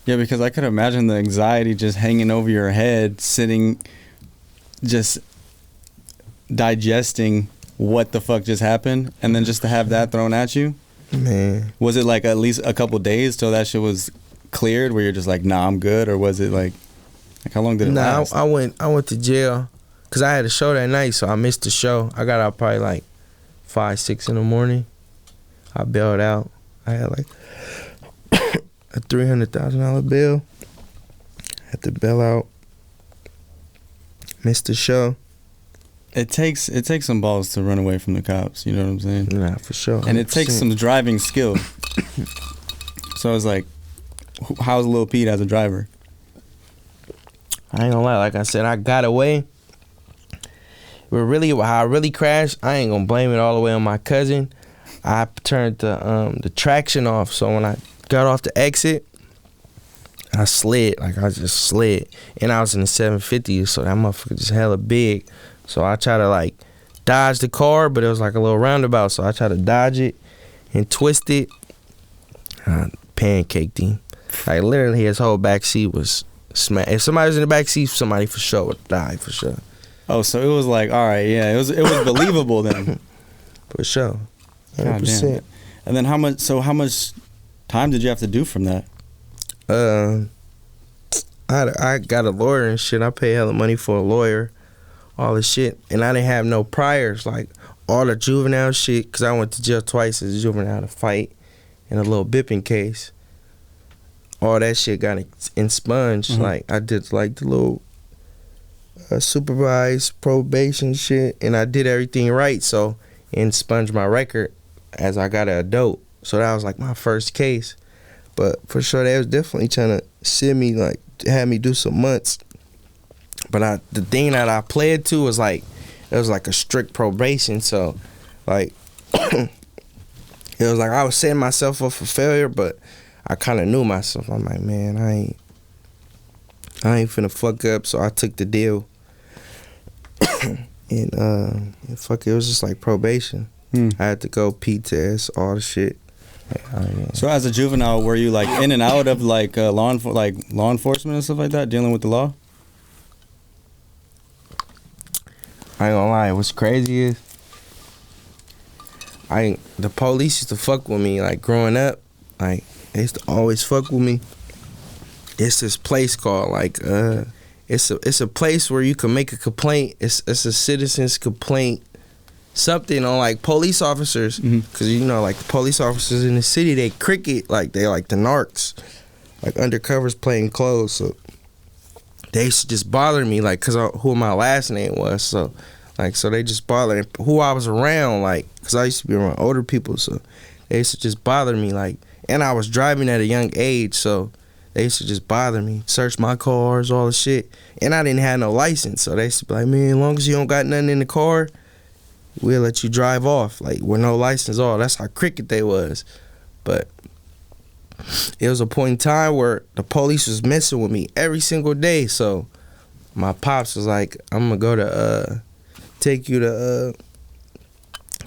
Yeah, because I could imagine the anxiety just hanging over your head, sitting, just digesting what the fuck just happened, and then just to have that thrown at you. Man. Was it like at least a couple days till that shit was cleared, where you're just like, nah, I'm good? Or was it like how long did it last? I went to jail because I had a show that night, so I missed the show. I got out probably like 5, 6 in the morning. I bailed out. I had like a $300,000 bill. Had to bail out. Missed the show. It takes some balls to run away from the cops. You know what I'm saying? Nah, for sure. 100%. And it takes some driving skill. So I was like, how's Lil Pete as a driver? I ain't gonna lie. Like I said, I got away. But really, how I really crashed, I ain't gonna blame it all the way on my cousin. I turned the traction off, so when I got off the exit, I slid. Like, I just slid. And I was in the 750, so that motherfucker just hella big. So I tried to, like, dodge the car, but it was like a little roundabout, so I tried to dodge it and twist it. I pancaked him. Like, literally, his whole back seat was smashed. If somebody was in the back seat, somebody for sure would die, for sure. Oh, so it was like, all right, yeah, it was believable then. For sure. 100%. God damn. And then how much time did you have to do from that? I got a lawyer and shit. I paid hella money for a lawyer, all the shit. And I didn't have no priors, like all the juvenile shit, because I went to jail twice as a juvenile to fight in a little bipping case. All that shit got expunged. Mm-hmm. Like, I did like the little supervised probation shit, and I did everything right, so it expunged my record as I got an adult. So that was like my first case. But for sure, they was definitely trying to send me, like, have me do some months. But the thing that I pled to was like, it was like a strict probation. So, like, it was like I was setting myself up for failure, but I kind of knew myself. I'm like, man, I ain't finna fuck up. So I took the deal. And fuck it was just like probation. I had to go P test, all the shit. So as a juvenile, were you like in and out of like law enforcement and stuff like that, dealing with the law? I ain't gonna lie, what's crazy is the police used to fuck with me, like, growing up. Like, they used to always fuck with me. It's this place called, like, it's a place where you can make a complaint. It's a citizen's complaint, something on, like, police officers. Because, you know, like, the police officers in the city, they cricket, like, they like the narcs, like, undercovers playing clothes. So they used to just bother me, like, because who my last name was. So, like, so they just bothered who I was around, like, because I used to be around older people. So they used to just bother me, like, and I was driving at a young age, so they used to just bother me, search my cars, all the shit. And I didn't have no license, so they used to be like, man, as long as you don't got nothing in the car, we'll let you drive off, like, with no license, all. That's how cricket they was. But it was a point in time where the police was messing with me every single day, so my pops was like, I'm gonna go to, take you to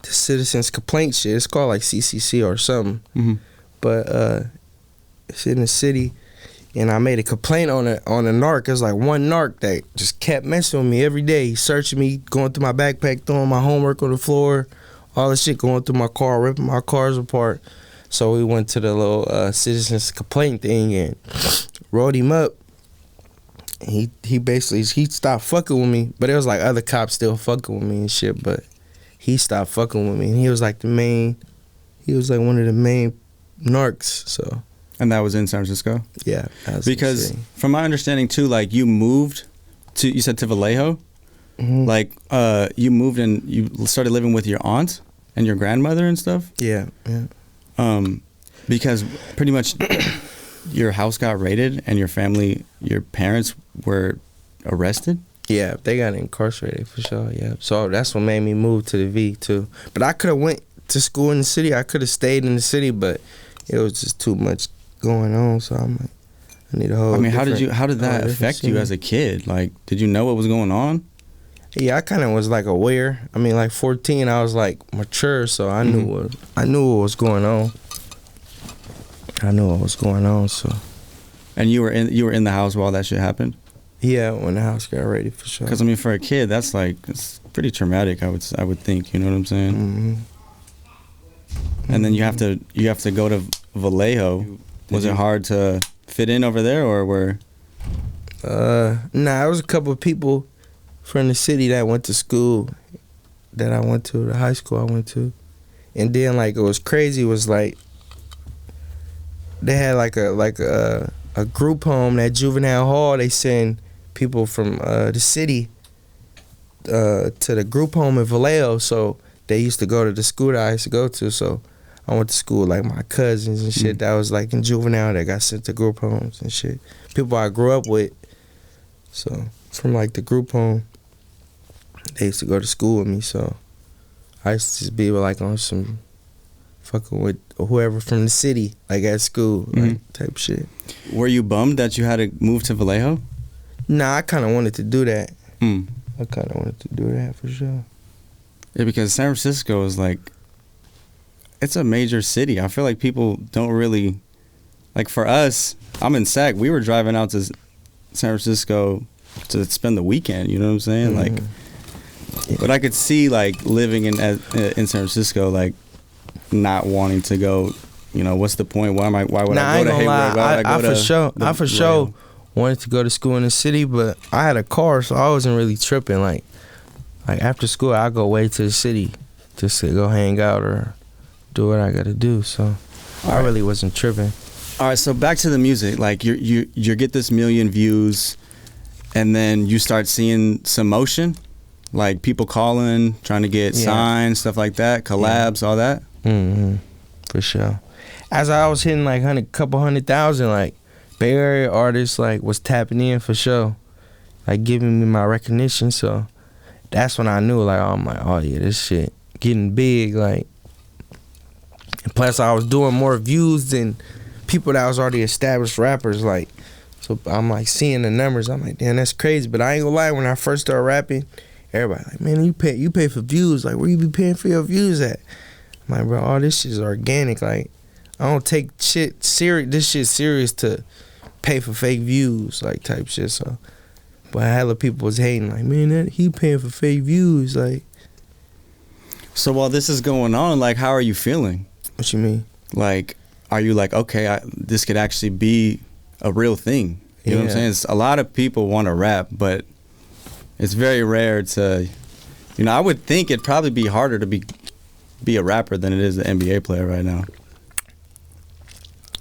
the citizens complaint shit. It's called, like, CCC or something. But it's in the city, and I made a complaint on a narc. It was like one narc that just kept messing with me every day. He searching me, going through my backpack, throwing my homework on the floor, all this shit, going through my car, ripping my cars apart. So we went to the little citizens complaint thing and wrote him up. He basically stopped fucking with me, but it was like other cops still fucking with me and shit. But he stopped fucking with me, and he was like one of the main narcs. So, and that was in San Francisco. Yeah, because from my understanding too, like, you moved to, you said to Vallejo, like, you moved and you started living with your aunt and your grandmother and stuff. Yeah. Because pretty much your house got raided and your family, your parents were arrested. Yeah, they got incarcerated for sure. Yeah, so that's what made me move to the V too. But I could have went to school in the city. I could have stayed in the city, but it was just too much going on. So I'm like, I need a whole. I mean, how did that affect you as a kid? Like, did you know what was going on? Yeah, I kind of was like aware. I mean, like 14, I was like mature, so I knew what was going on. I knew what was going on. So. And you were in the house while that shit happened? Yeah, when the house got raided, for sure. Because I mean, for a kid, that's like, it's pretty traumatic. I would think. You know what I'm saying? And then you have to go to Vallejo. Was it hard to fit in over there, or were? Nah, there was a couple of people from the city that went to school that I went to, the high school I went to. And then, like, it was crazy, was like, they had like a group home, that juvenile hall. They send people from the city to the group home in Vallejo. So they used to go to the school that I used to go to. So I went to school with, like, my cousins and shit that was, like, in juvenile that got sent to group homes and shit. People I grew up with. So from, like, the group home, they used to go to school with me. So I used to just be, like, on some fucking with whoever from the city, like, at school, like, type shit. Were you bummed that you had to move to Vallejo? Nah, I kind of wanted to do that. I kind of wanted to do that for sure. Yeah, because San Francisco is like, it's a major city. I feel like people don't really, like, for us, I'm in SAC, we were driving out to San Francisco to spend the weekend, you know what I'm saying? Like, but I could see, like, living in San Francisco, like, not wanting to go, you know, what's the point? Why would I go to Hayward? I for sure wanted to go to school in the city, but I had a car, so I wasn't really tripping. Like after school, I go way to the city just to go hang out or do what I gotta do. So I really wasn't tripping. All right, so back to the music. Like, you get this 1 million views, and then you start seeing some motion, like people calling, trying to get signed, stuff like that, collabs, all that. For sure. As I was hitting like couple 100,000, like, Bay Area artists, like, was tapping in for sure, like, giving me my recognition. So that's when I knew, like, I'm like, oh yeah, this shit getting big. Like, and plus I was doing more views than people that was already established rappers. Like, so I'm like seeing the numbers. I'm like, damn, that's crazy. But I ain't gonna lie, when I first started rapping, everybody like, man, you pay for views. Like, where you be paying for your views at? I'm like, bro, all this shit is organic. Like, I don't take shit serious. This shit serious to pay for fake views, like, type shit. So, but hella people was hating, like, man, he paying for fake views. Like, So while this is going on, like, how are you feeling? What you mean? Like, are you like, okay, this could actually be a real thing? You know what I'm saying? A lot of people want to rap, but it's very rare to, you know, I would think it'd probably be harder to be a rapper than it is an NBA player right now.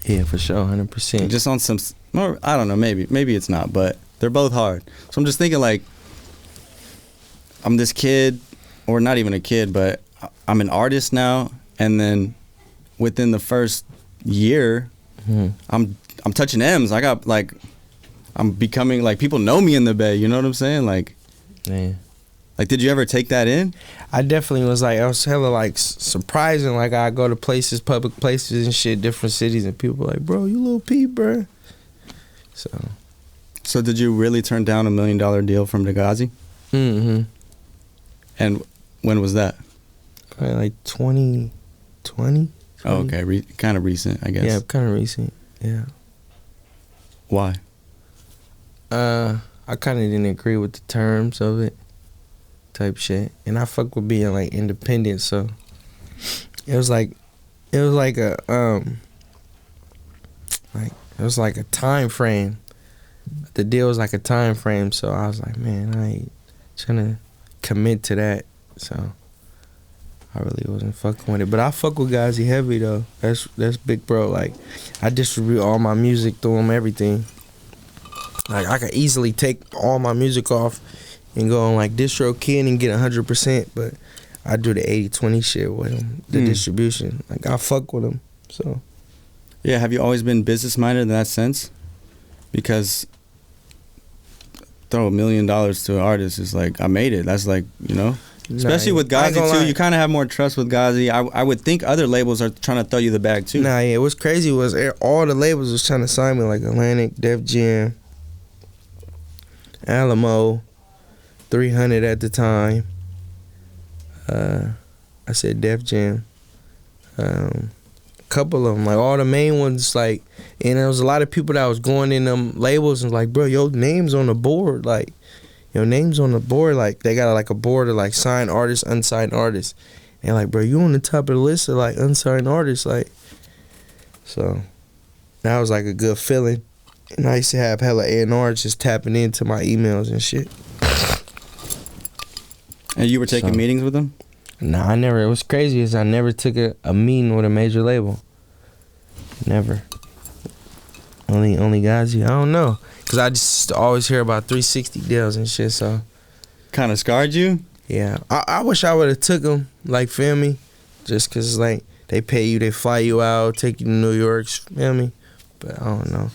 Yeah, for sure, 100%. Just on some, or I don't know, maybe it's not, but they're both hard. So I'm just thinking, like, I'm this kid, or not even a kid, but I'm an artist now, and then within the first year, I'm touching M's. I got, like, I'm becoming, like, people know me in the Bay, you know what I'm saying? Like, yeah. Like, did you ever take that in? I definitely was like, I was hella like surprising. Like, I go to places, public places and shit, different cities, and people like, bro, you Lil P, bro. So did you really turn down $1 million deal from the Ghazi? Mm-hmm. And when was that? Like 2020. Oh, okay. Kind of recent, I guess. Yeah, kind of recent. Yeah. Why? I kind of didn't agree with the terms of it, type shit, and I fuck with being like independent. So it was like a time frame. The deal was like a time frame, so I was like, man, I ain't trying to commit to that. So I really wasn't fucking with it. But I fuck with Ghazi heavy though. That's big bro. Like, I distribute all my music through him, everything. Like, I could easily take all my music off and go on like DistroKid and get 100%, but I do the 80-20 shit with him, the distribution. Like, I fuck with him. So yeah, have you always been business minded in that sense? Because throw $1 million to an artist is like, I made it. That's like, you know, especially with Ghazi too. You kind of have more trust with Ghazi. I would think other labels are trying to throw you the bag too. Nah, yeah. What's crazy was all the labels was trying to sign me, like Atlantic, Def Jam, Alamo, 300 at the time. I said Def Jam. Couple of them, like all the main ones, like, and there was a lot of people that was going in them labels and like, bro, your name's on the board, like, your name's on the board, like, they got like a board of like signed artists, unsigned artists, and like, bro, you on the top of the list of like unsigned artists, like, so that was like a good feeling. And I used to have hella A&Rs just tapping into my emails and shit. And you were taking meetings with them? Nah, I never. It was crazy is I never took a meeting with a major label. Never. Only Ghazi. I don't know, cause I just always hear about 360 deals and shit. So kind of scarred you. Yeah, I wish I would have took them. Like, feel me? Just cause like they pay you, they fly you out, take you to New York. Feel me? But I don't know.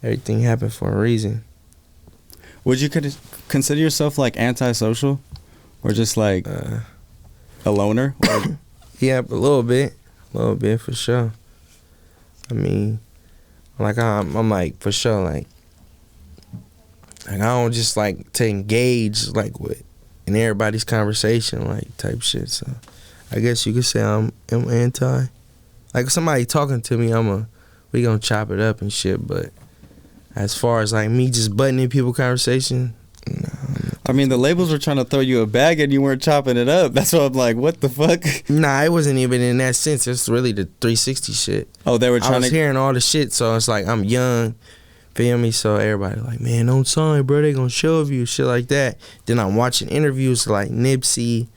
Everything happened for a reason. Would you consider yourself like antisocial, or just like a loner? Yeah, a little bit for sure. I mean, like I'm like for sure like I don't just like to engage like with in everybody's conversation like type shit. So I guess you could say I'm anti. Like, if somebody talking to me, we gonna chop it up and shit. But as far as like me just butting in people's conversation, no. I mean, the labels were trying to throw you a bag and you weren't chopping it up. That's why I'm like, what the fuck? Nah, it wasn't even in that sense. It's really the 360 shit. Oh, they were trying I was hearing all the shit, so it's like I'm young, feel me? So everybody like, man, don't sign, bro. They gonna shove you, shit like that. Then I'm watching interviews like Nipsey,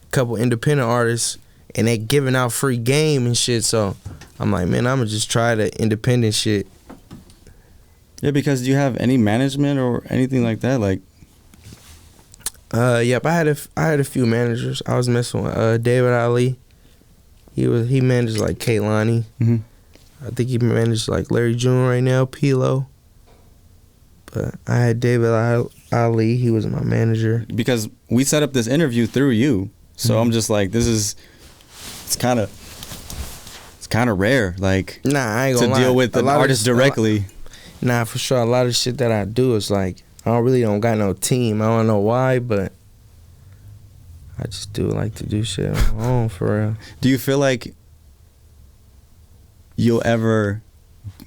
a couple independent artists, and they giving out free game and shit. So I'm like, man, I'ma just try the independent shit. Yeah, because do you have any management or anything like that? Like, yep, I had a few managers. I was messing with David Ali. He managed like Kaylani. Mm-hmm. I think he managed like Larry June right now, Pilo. But I had David Ali. He was my manager. Because we set up this interview through you, so I'm just like, it's kind of rare, like, nah, I ain't gonna to deal with an artist directly. Nah, for sure. A lot of shit that I do is like, I don't got no team. I don't know why, but I just do like to do shit on my own, for real. Do you feel like you'll ever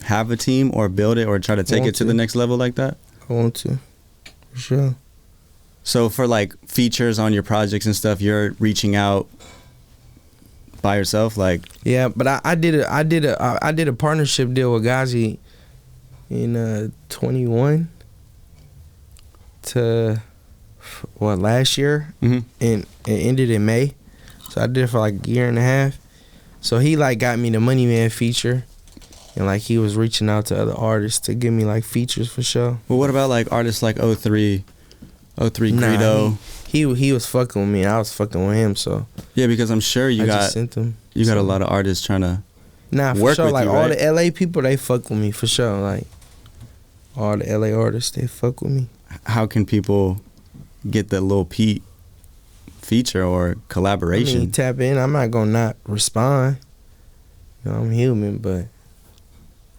have a team or build it or try to take it to the next level like that? I want to, for sure. So for like features on your projects and stuff, you're reaching out by yourself? Like, yeah, but I did a partnership deal with Ghazi in 21 to last year, and it ended in May. So I did it for like a year and a half. So he like got me the Money Man feature, and like he was reaching out to other artists to give me like features for sure. well, what about like artists like 03 Greedo? He was fucking with me. I was fucking with him. So Yeah, because I'm sure you got a lot of artists trying to for work sure. with Like you, all right? the LA people, they fuck with me for sure. Like all the LA artists, they fuck with me. How can people get the Lil Pete feature or collaboration? I mean, tap in. I'm not gonna not respond. You know, I'm human, but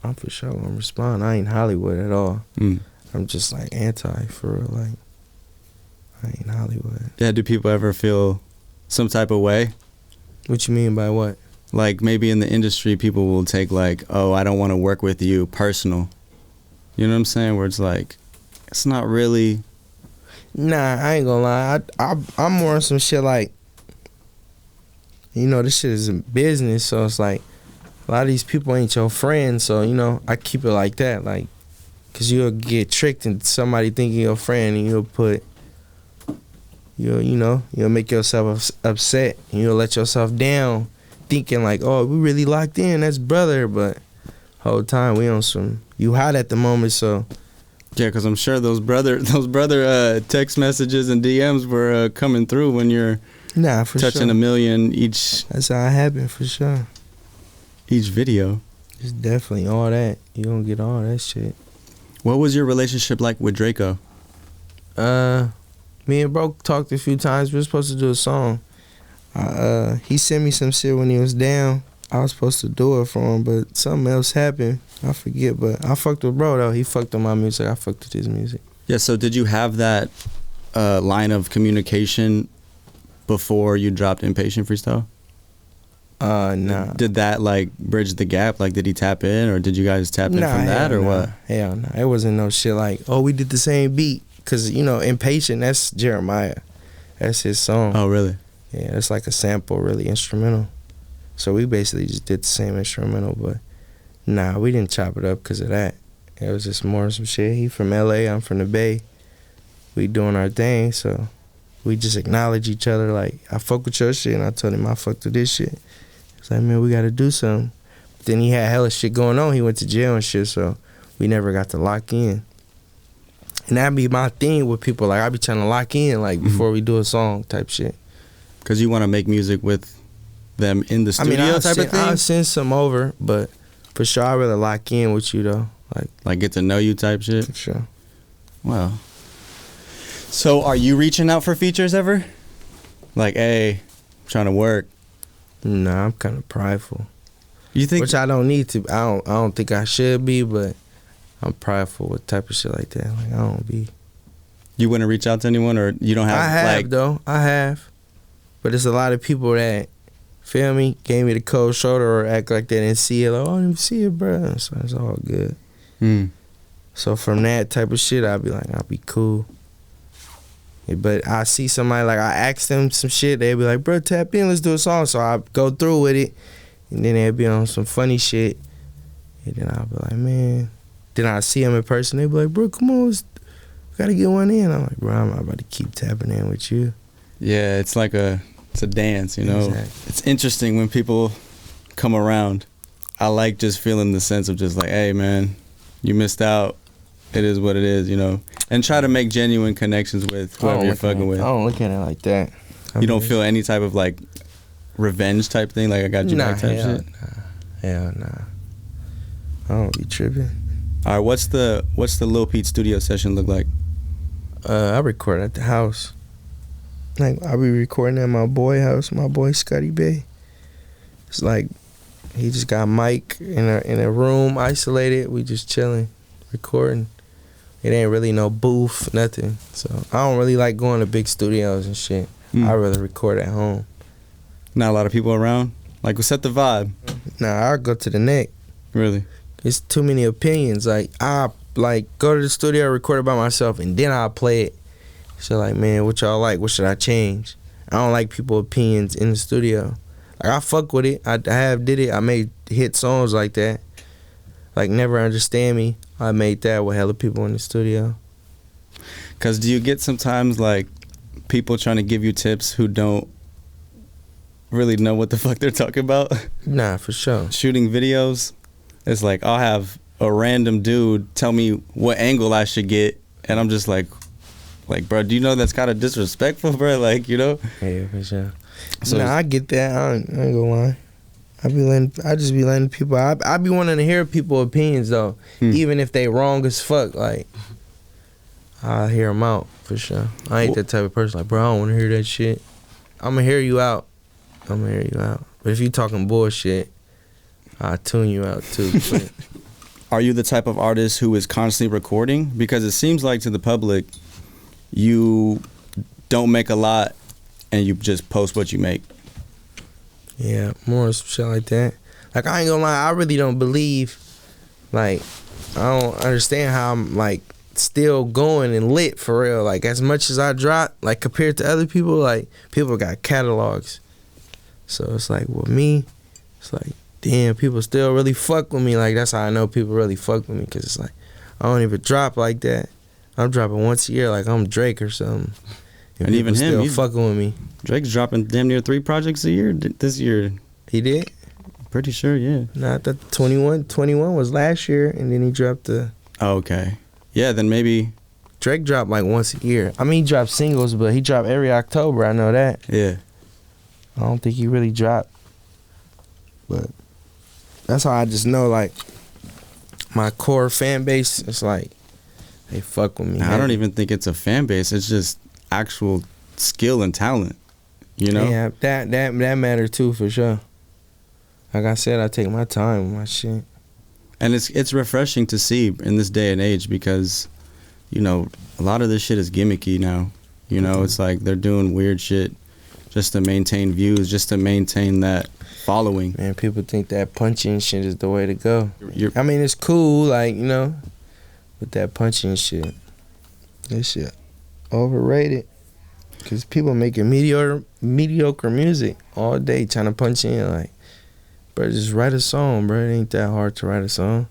I'm for sure gonna respond. I ain't Hollywood at all. I'm just like anti for real. Like I ain't Hollywood. Yeah, do people ever feel some type of way? What you mean by what? Like maybe in the industry, people will take like, oh, I don't want to work with you, personal. You know what I'm saying? Where it's like, it's not really. Nah, I ain't gonna lie. I'm more on some shit like, you know, this shit is a business, so it's like a lot of these people ain't your friends, so you know, I keep it like that, like, cause you'll get tricked into somebody thinking you're a friend, and you'll make yourself upset, and you'll let yourself down, thinking like, oh, we really locked in, that's brother, but whole time we on some, you hot at the moment, so. Yeah, because I'm sure those brother text messages and DMs were coming through when you're touching sure. $1 million each. That's how it happened for sure. Each video. It's definitely all that. You don't get all that shit. What was your relationship like with Drakeo? Me and bro talked a few times. We were supposed to do a song. He sent me some shit when he was down. I was supposed to do it for him, but something else happened. I forget, but I fucked with bro though. He fucked with my music. I fucked with his music. Yeah, so did you have that line of communication before you dropped Impatient Freestyle? Nah. Did that like bridge the gap? Like, did he tap in, or did you guys tap in from that, or what? Hell no. It wasn't no shit like, oh, we did the same beat. Cause you know, Impatient, that's Jeremiah. That's his song. Oh, really? Yeah, it's like a sample, really instrumental. So we basically just did the same instrumental, but nah, we didn't chop it up because of that. It was just more some shit. He from LA, I'm from the Bay. We doing our thing, so we just acknowledge each other. Like, I fuck with your shit, and I told him I fucked with this shit. It's like, man, we gotta do something. But then he had hella shit going on. He went to jail and shit, so we never got to lock in. And that'd be my thing with people. Like, I be trying to lock in, like, before we do a song type shit. Because you want to make music with them in the studio type of thing? I'll send some over, but for sure I'd rather lock in with you, though. Like get to know you type shit? For sure. Wow. So are you reaching out for features ever? Like, hey, I'm trying to work. Nah, I'm kind of prideful. You think? Which I don't need to. I don't think I should be, but I'm prideful with type of shit like that. Like, I don't be. You wouldn't reach out to anyone, or you don't have? I have, though. I have. But there's a lot of people that, feel me, gave me the cold shoulder or act like they didn't see it. Like, oh, I didn't see it, bro. So it's all good. So from that type of shit, I'll be cool. Yeah, but I see somebody, like, I ask them some shit, they'll be like, bro, tap in, let's do a song. So I go through with it, and then they'll be on some funny shit. And then I'll be like, man. Then I see them in person, they'll be like, bro, come on, we gotta get one in. I'm like, bro, I'm not about to keep tapping in with you. Yeah, it's like it's a dance, you know. Exactly. It's interesting when people come around. I like just feeling the sense of just like, hey, man, you missed out. It is what it is, you know. And try to make genuine connections with whoever you're fucking with. I don't look at it like that. You don't feel any type of like revenge type thing, like I got you back type shit? Hell nah. I don't be tripping. All right, what's the Lil Pete studio session look like? I record at the house. Like, I be recording at my boy house, my boy Scotty Bay. It's like, he just got mic in a room, isolated. We just chilling, recording. It ain't really no booth, nothing. So I don't really like going to big studios and shit. I'd rather record at home. Not a lot of people around? Like, we set the vibe. Nah, I go to the neck. Really? It's too many opinions. Like, I go to the studio, record it by myself, and then I'll play it. So like, man, what y'all like? What should I change? I don't like people's opinions in the studio. Like, I fuck with it. I have did it. I made hit songs like that. Like Never Understand Me. I made that with hella people in the studio. Cause do you get sometimes like people trying to give you tips who don't really know what the fuck they're talking about? Nah, for sure. Shooting videos, it's like I'll have a random dude tell me what angle I should get, and I'm just like, bro, do you know that's kind of disrespectful, bro? Like, you know? Yeah, for sure. So nah, I get that. I ain't gonna lie. I just be letting people. I be wanting to hear people's opinions though, even if they wrong as fuck. Like, I hear them out for sure. I ain't that type of person. Like, bro, I don't want to hear that shit. I'm gonna hear you out. But if you talking bullshit, I'll tune you out too. Are you the type of artist who is constantly recording? Because it seems like to the public, you don't make a lot and you just post what you make. Yeah, more some shit like that. Like, I ain't gonna lie, I really don't believe, like, I don't understand how I'm, like, still going and lit for real. Like, as much as I drop, like, compared to other people, like, people got catalogs. So it's like, with me, it's like, damn, people still really fuck with me. Like, that's how I know people really fuck with me, because it's like, I don't even drop like that. I'm dropping once a year like I'm Drake or something. And even him, still fucking with me. Drake's dropping damn near 3 projects a year this year. He did? Pretty sure, yeah. Nah, I thought 21 was last year, and then he dropped the... Oh, okay. Yeah, then maybe... Drake dropped like once a year. I mean, he dropped singles, but he dropped every October. I know that. Yeah. I don't think he really dropped. But that's how I just know, like, my core fan base, it's like, they fuck with me. I don't even think it's a fan base. It's just actual skill and talent, you know? Yeah, that matter too, for sure. Like I said, I take my time with my shit. And it's refreshing to see in this day and age because, you know, a lot of this shit is gimmicky now. You know, it's like they're doing weird shit just to maintain views, just to maintain that following. Man, people think that punching shit is the way to go. I mean, it's cool, like, you know, but that punching shit, that shit overrated. Because people making mediocre music all day trying to punch in, like, bro, just write a song, bro. It ain't that hard to write a song.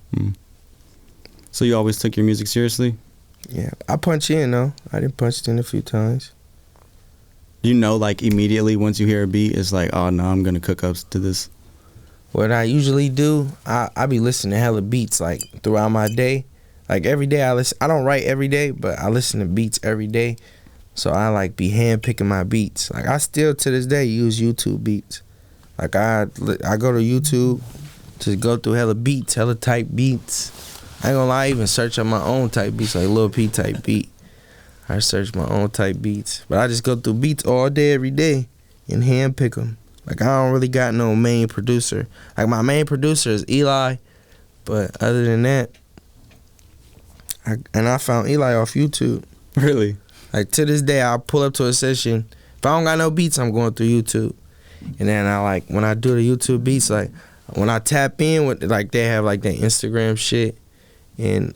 So you always took your music seriously? Yeah, I punch in, though. I done punched in a few times. You know, like, immediately once you hear a beat, it's like, oh, no, I'm going to cook up to this. What I usually do, I be listening to hella beats, like, throughout my day. Like, every day I listen. I don't write every day, but I listen to beats every day. So I, like, be hand-picking my beats. Like, I still, to this day, use YouTube beats. Like, I go to YouTube, just go through hella beats, hella type beats. I ain't gonna lie, I even search on my own type beats, like Lil P type beat. I search my own type beats. But I just go through beats all day, every day, and hand-pick them. Like, I don't really got no main producer. Like, my main producer is Eli, but other than that, I found Eli off YouTube. Really? Like, to this day, I'll pull up to a session. If I don't got no beats, I'm going through YouTube. And then I, like, when I do the YouTube beats, like, when I tap in with, like, they have, like, their Instagram shit and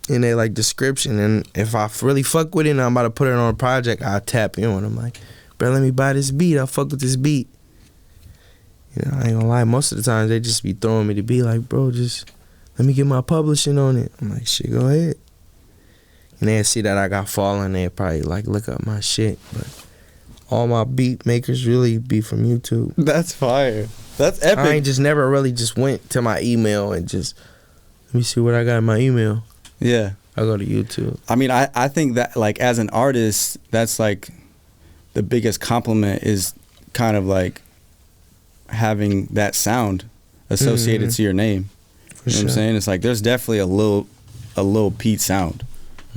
in their, like, description. And if I really fuck with it and I'm about to put it on a project, I'll tap in with them. Like, bro, let me buy this beat. I fuck with this beat. You know, I ain't gonna lie. Most of the times, they just be throwing me the beat, like, bro, just let me get my publishing on it. I'm like, shit, go ahead. And they'll see that I got falling, they'll probably, like, look up my shit. But all my beat makers really be from YouTube. That's fire. That's epic. I ain't just never really just went to my email and just, let me see what I got in my email. Yeah. I go to YouTube. I mean, I think that, like, as an artist, that's, like, the biggest compliment is kind of, like, having that sound associated to your name. For you know what I'm saying? It's like, there's definitely a Lil Pete sound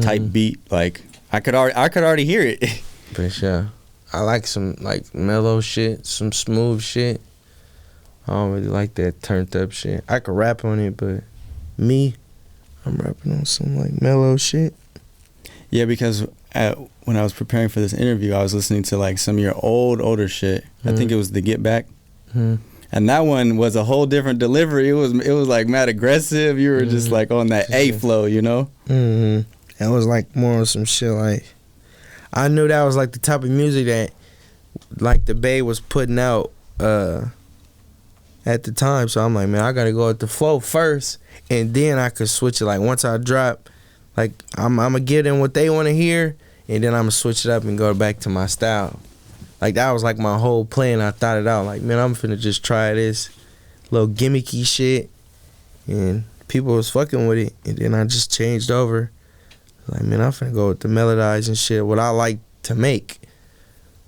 type beat. Like, I could already hear it. For sure. I like some, like, mellow shit, some smooth shit. I don't really like that turned up shit. I could rap on it, but me, I'm rapping on some, like, mellow shit. Yeah, because when I was preparing for this interview, I was listening to, like, some of your older shit. I think it was the Get Back. And that one was a whole different delivery. It was like mad aggressive. You were just like on that A flow, you know? It was like more of some shit like, I knew that was like the type of music that like the Bay was putting out at the time. So I'm like, man, I gotta go with the flow first, and then I could switch it. Like once I drop, like I'm gonna give them what they want to hear, and then I'm gonna switch it up and go back to my style. Like that was like my whole plan. I thought it out. Like, man, I'm finna just try this little gimmicky shit, and people was fucking with it. And then I just changed over. Like, man, I'm finna go with the melodies and shit, what I like to make.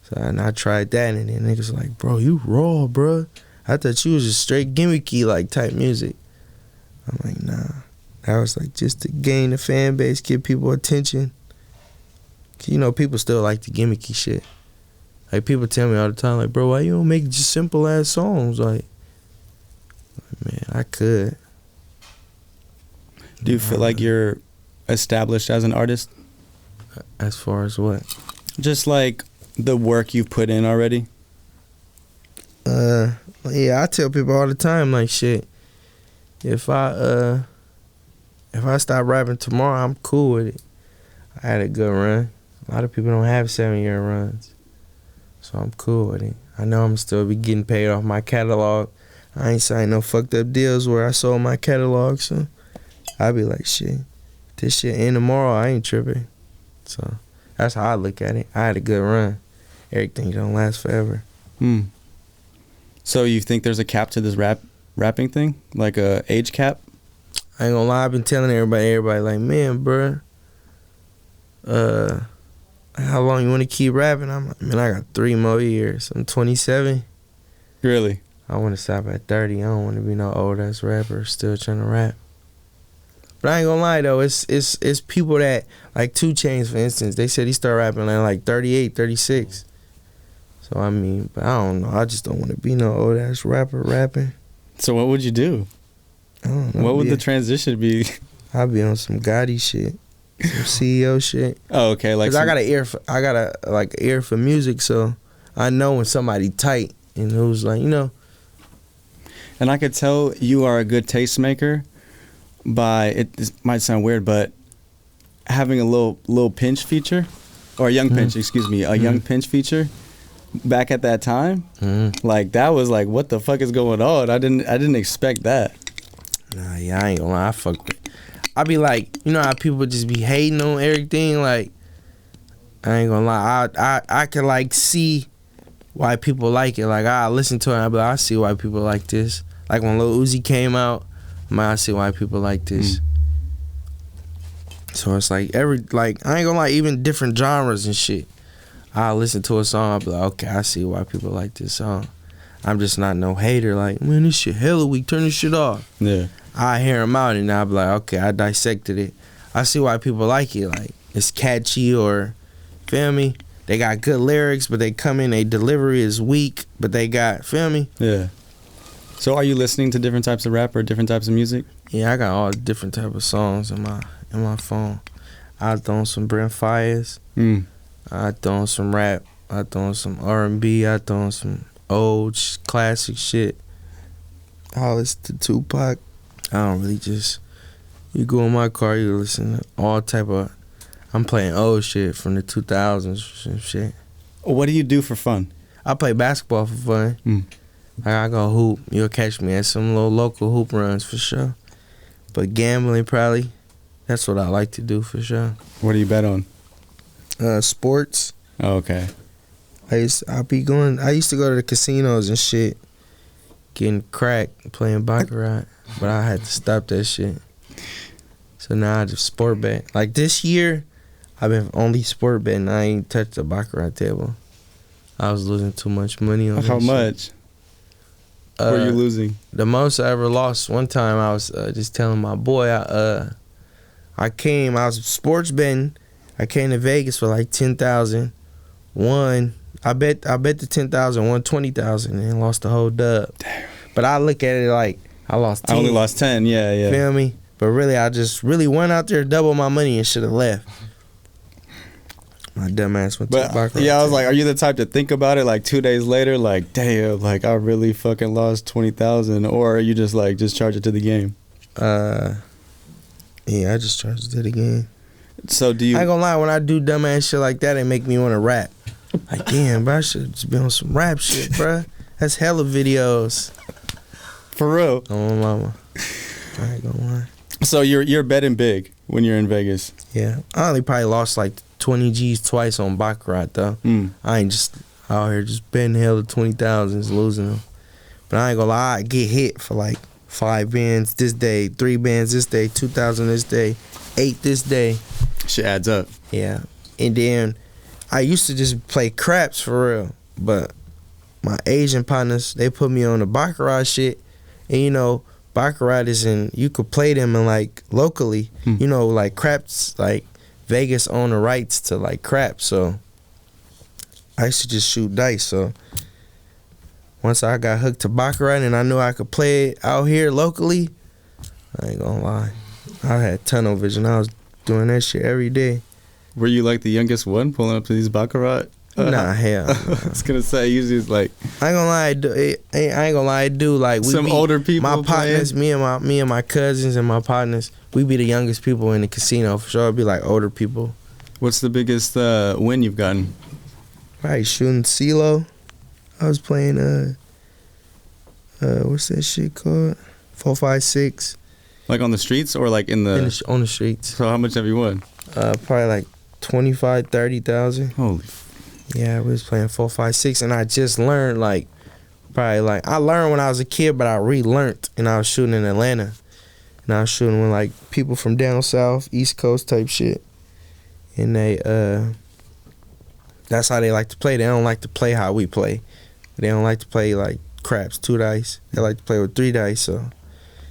So and I tried that, and then niggas like, bro, you raw, bro. I thought you was just straight gimmicky like type music. I'm like, nah. That was like just to gain the fan base, give people attention. 'Cause, you know, people still like the gimmicky shit. Like people tell me all the time, like, bro, why you don't make just simple ass songs? Like, man, I could. Do you feel like you're established as an artist? As far as what? Just like the work you've put in already. Yeah, I tell people all the time, like, shit, if I stop rapping tomorrow, I'm cool with it. I had a good run. A lot of people don't have 7-year runs, so I'm cool with it. I know I'm still be getting paid off my catalog. I ain't signed no fucked up deals where I sold my catalog, so I be like, shit, this shit end tomorrow, I ain't tripping. So that's how I look at it. I had a good run. Everything don't last forever. So you think there's a cap to this rapping thing? Like a age cap? I ain't gonna lie, I've been telling everybody like, man, bruh, how long you wanna keep rapping? I'm like, man, I got 3 more years. I'm 27. Really? I wanna stop at 30. I don't wanna be no old ass rapper still trying to rap. But I ain't gonna lie though, it's people that, like 2 Chainz for instance, they said he started rapping at like 38, 36. So I mean, but I don't know. I just don't want to be no old ass rapper rapping. So what would you do? I don't know. What would the transition be? I'd be on some Ghazi shit, some CEO shit. Oh, okay. Like, 'cause I got an ear for music, so I know when somebody tight and who's like, you know. And I could tell you are a good tastemaker by, it might sound weird, but having a little pinch feature, or a young pinch, excuse me, a young pinch feature. Back at that time, like that was like, what the fuck is going on? I didn't expect that. Nah, yeah, I ain't gonna lie. I fuck with. I be like, you know how people just be hating on everything. Like, I ain't gonna lie. I can like see why people like it. Like I listen to it, and I be like, I see why people like this. Like when Lil Uzi came out, man, I see why people like this. So it's like I ain't gonna lie, even different genres and shit. I listen to a song, I'll be like, okay, I see why people like this song. I'm just not no hater, like, man, this shit hella weak, turn this shit off. Yeah. I hear them out and I'll be like, okay, I dissected it. I see why people like it, like, it's catchy or, feel me? They got good lyrics, but they come in, their delivery is weak, but they got, feel me? Yeah. So are you listening to different types of rap or different types of music? Yeah, I got all different type of songs in my phone. I throw some Brent Fires. I throw on some rap, I throw on some R&B, I throw on some old classic shit. I listen to Tupac. I don't really just, you go in my car, you listen to all type of, I'm playing old shit from the 2000s and shit. What do you do for fun? I play basketball for fun. Like I go hoop, you'll catch me at some little local hoop runs for sure. But gambling probably, that's what I like to do for sure. What do you bet on? Sports. Oh, okay. I used to go to the casinos and shit, getting cracked, playing baccarat, but I had to stop that shit. So now I just sport bet. Like this year, I've been only sport betting. I ain't touched the baccarat table. I was losing too much money on How that much? shit. Were you losing? The most I ever lost, one time I was just telling my boy, I was sports betting. I came to Vegas for like 10,000. Won. I bet the 10,000, won 20,000, and lost the whole dub. Damn. But I look at it like I lost 10. I only lost 10. Yeah. Feel me? But really, I just really went out there, doubled my money, and should have left. My dumb ass went to the baccarat. Yeah, I was like, are you the type to think about it like 2 days later, like, damn, like I really fucking lost 20,000, or are you just like just charge it to the game? Yeah, I just charge it to the game. So do you? I ain't gonna lie, when I do dumb ass shit like that, it make me want to rap. Like, damn, bro, I should just be on some rap shit, bro. That's hella videos. For real. Oh, my mama. I ain't gonna lie. So you're betting big when you're in Vegas. Yeah. I only probably lost like 20 G's twice on baccarat though. I ain't just out here just betting hella 20,000s, losing them. But I ain't gonna lie, I get hit for like 5 bands this day, 3 bands this day, 2,000 this day, 8 this day. Shit adds up. Yeah. And then I used to just play craps for real. But my Asian partners, they put me on the baccarat shit. And you know, baccarat is you could play them in like locally. You know, like craps, like Vegas own the rights to like craps. So I used to just shoot dice. So once I got hooked to baccarat and I knew I could play it out here locally, I ain't gonna lie, I had tunnel vision. I was doing that shit every day. Were you like the youngest one pulling up to these baccarat? Nah, hell. I was gonna say usually it's like I ain't gonna lie, I ain't gonna lie, I do like we some be, older people. My partners, me and my cousins and my partners, we be the youngest people in the casino for sure. It'd be like older people. What's the biggest win you've gotten? Probably shooting CeeLo. I was playing what's that shit called? 456. Like on the streets or like on the streets. So how much have you won? Probably like 25,000, 30,000. Holy. Yeah, we was playing 456, and I just learned I learned when I was a kid, but I relearned, and I was shooting in Atlanta, and I was shooting with like people from down south, East Coast type shit, and they that's how they like to play. They don't like to play how we play. They don't like to play like craps 2 dice. They like to play with 3 dice. So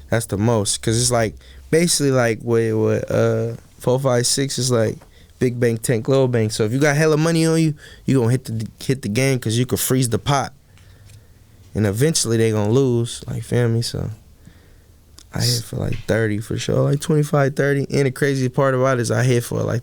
that's the most, cause it's like basically like with 456 is like big bank tank little bank. So if you got hella money on you, you gonna hit the game, cause you could freeze the pot, and eventually they gonna lose. Like, feel me? So I hit for like 30 for sure, like 25, 30. And the crazy part about it is I hit for like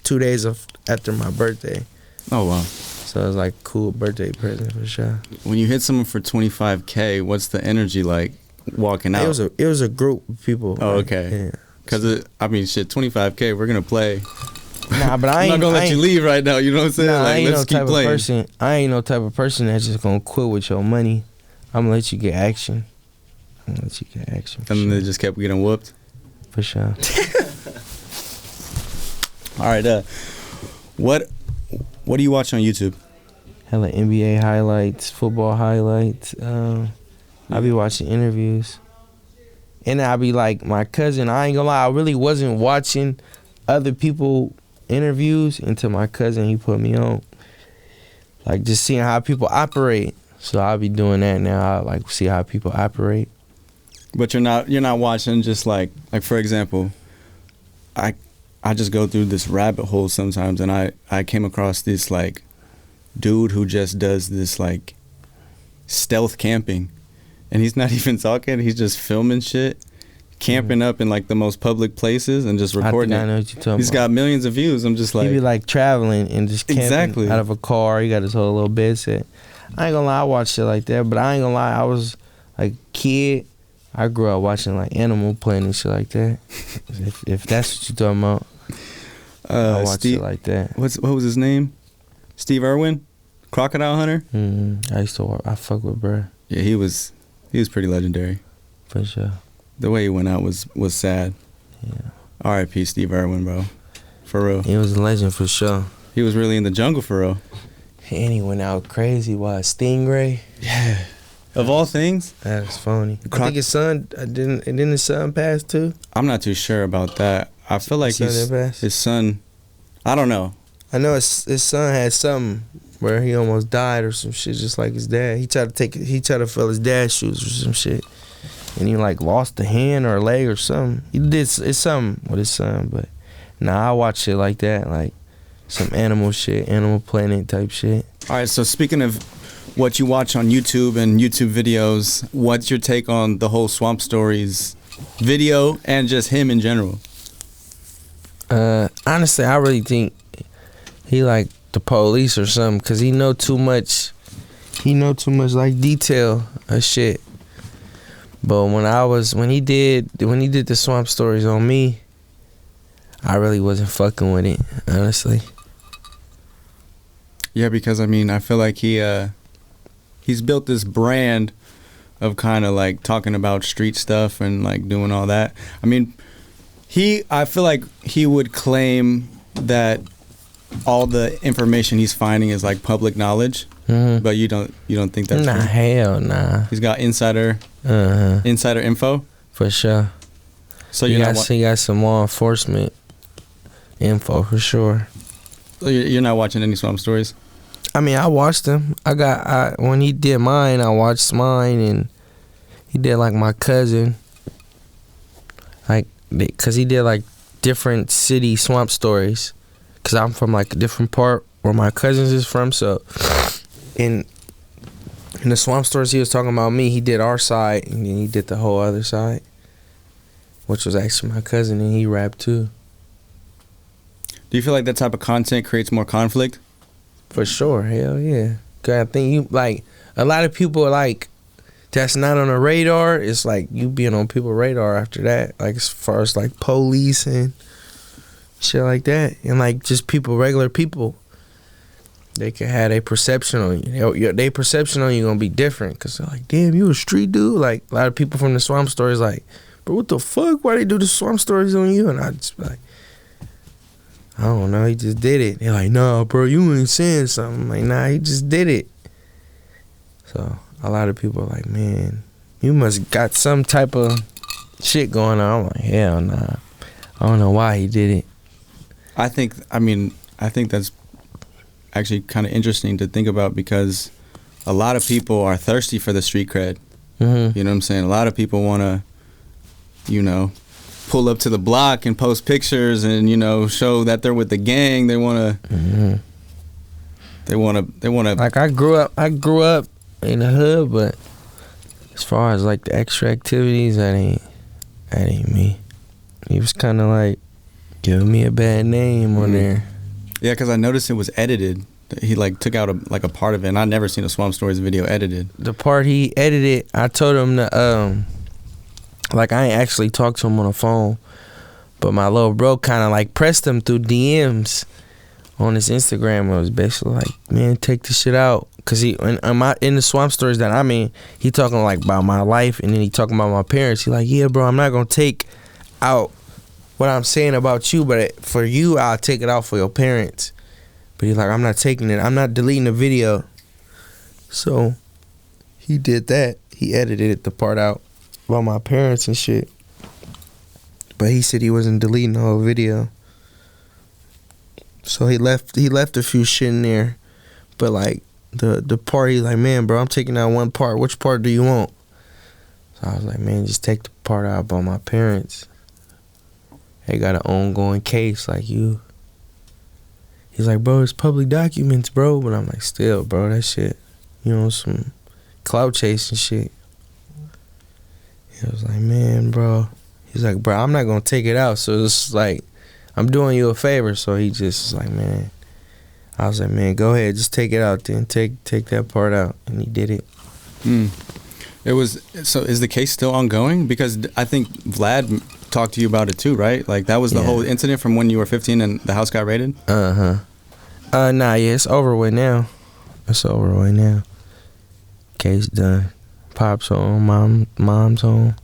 2 days after my birthday. Oh wow. So it's like a cool birthday present for sure. When you hit someone for 25K, what's the energy like walking out? It was a group of people. Oh, like, okay. Yeah. Cause I mean, shit, 25K, we're gonna play. Nah, but I'm not gonna let you leave right now. You know what I'm saying? Nah, like, I ain't let's keep playing. I ain't no type of person that's just gonna quit with your money. I'm gonna let you get action. And then they just kept getting whooped. For sure. All right. What do you watch on YouTube? Hella NBA highlights, football highlights. I be watching interviews. And I be like, my cousin, I ain't gonna lie, I really wasn't watching other people interviews until my cousin, he put me on. Like, just seeing how people operate. So I'll be doing that now. I like see how people operate. But you're not watching just like for example, I just go through this rabbit hole sometimes, and I came across this like dude who just does this like stealth camping, and he's not even talking, he's just filming shit, camping up in like the most public places and just recording I know what you're talking He's about. got millions of views. I'm just like, he be like traveling and just camping out of a car. He got his whole little bed set. I ain't gonna lie, I watch shit like that, but I ain't gonna lie, I was like a kid. I grew up watching like Animal Planet and shit like that. if that's what you talking about, I watch shit like that. What was his name? Steve Irwin, Crocodile Hunter. I fuck with bruh. Yeah, he was pretty legendary. For sure. The way he went out was sad. Yeah. R.I.P. Steve Irwin, bro. For real. He was a legend for sure. He was really in the jungle for real. And he went out crazy. Why, Stingray? Yeah. Of all things? That's funny. I think his son, didn't his son pass too? I'm not too sure about that. I feel like his son, I don't know. I know his son had something where he almost died or some shit, just like his dad. He tried to fill his dad's shoes or some shit, and he like lost a hand or a leg or something. He did something with his son, but nah, I watch shit like that, like some animal shit, Animal Planet type shit. All right, so speaking of what you watch on YouTube and YouTube videos, what's your take on the whole Swamp Stories video and just him in general? Honestly, I really think he like the police or something, cause he know too much like detail of shit. But when he did the Swamp Stories on me, I really wasn't fucking with it, honestly. Yeah, because I mean, I feel like he he's built this brand of kind of like talking about street stuff and like doing all that. I mean, I feel like he would claim that all the information he's finding is like public knowledge, but you don't think that's true? Hell nah. He's got insider info for sure. So he got some law enforcement info for sure. So you're not watching any Swamp Stories? I mean, I watched them. When he did mine, I watched mine, and he did like my cousin, like, cause he did like different city Swamp Stories, cause I'm from like a different part where my cousins is from. So, in the Swamp Stories, he was talking about me. He did our side, and then he did the whole other side, which was actually my cousin, and he rapped too. Do you feel like that type of content creates more conflict? For sure, hell yeah. Cause I think you like a lot of people like that's not on the radar. It's like you being on people's radar after that. Like as far as like police and shit like that, and like just people, regular people, they can have a perception on you. Their perception on you gonna be different. Cause they're like, damn, you a street dude. Like a lot of people from the Swamp Stories, like, bro, what the fuck? Why they do the Swamp Stories on you? And I just be like, I don't know, he just did it. They're like, nah, bro, you ain't saying something. I'm like, nah, he just did it. So a lot of people are like, man, you must got some type of shit going on. I'm like, hell nah. I don't know why he did it. I think that's actually kind of interesting to think about, because a lot of people are thirsty for the street cred. Mm-hmm. You know what I'm saying? A lot of people want to, pull up to the block and post pictures and show that they're with the gang. They want to. Mm-hmm. They want to. Like I grew up in the hood, but as far as like the extra activities, that ain't me. He was kind of like giving me a bad name on there. Yeah, because I noticed it was edited. He like took out a part of it, and I never seen a Swamp Stories video edited. The part he edited, I told him to like I ain't actually talked to him on the phone, but my little bro kind of like pressed him through DMs on his Instagram. It was basically like, man, take this shit out, cause he in the Swamp Stories that I'm in, he talking like about my life, and then he talking about my parents. He like, yeah, bro, I'm not gonna take out what I'm saying about you, but for you, I'll take it out for your parents. But he's like, I'm not taking it. I'm not deleting the video. So he did that. He edited the part out about my parents and shit. But he said he wasn't deleting the whole video. So he left a few shit in there. But like the part, he's like, man, bro, I'm taking out one part. Which part do you want? So I was like, man, just take the part out about my parents. They got an ongoing case like you. He's like, bro, it's public documents, bro. But I'm like, still, bro, that shit, some clout chasing shit. He was like, man, bro. He's like, bro, I'm not going to take it out. So it's like, I'm doing you a favor. So he just was like, man. I was like, man, go ahead. Just take it out then. Take that part out. And he did it. So is the case still ongoing? Because I think Vlad talked to you about it too, right? Like that was the whole incident from when you were 15 and the house got raided? Nah, yeah, it's over with now. It's over with now. Case done. Pop's home, mom's home.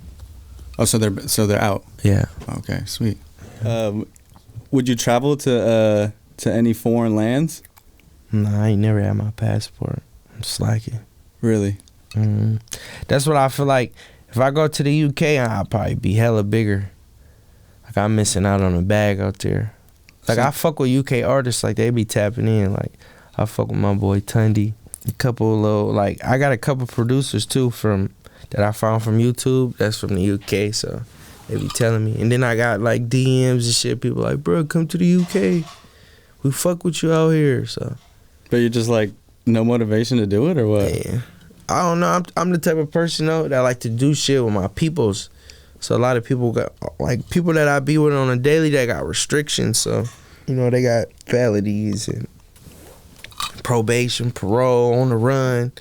Oh, so they're out. Yeah. Okay, sweet. Would you travel to any foreign lands? Nah, I ain't never had my passport. I'm slacking. Really? Mm-hmm. That's what I feel like. If I go to the UK, I'll probably be hella bigger. Like I'm missing out on a bag out there. Like I fuck with UK artists, like they be tapping in. Like I fuck with my boy Tundy. A couple little, I got a couple producers too that I found from YouTube. That's from the UK, so they be telling me. And then I got like DMs and shit. People like, bro, come to the UK. We fuck with you out here. So. But you're just like no motivation to do it, or what? Yeah. I don't know. I'm the type of person though that like to do shit with my peoples. So a lot of people got like people that I be with on a daily, they got restrictions. So they got felonies and probation, parole, on the run.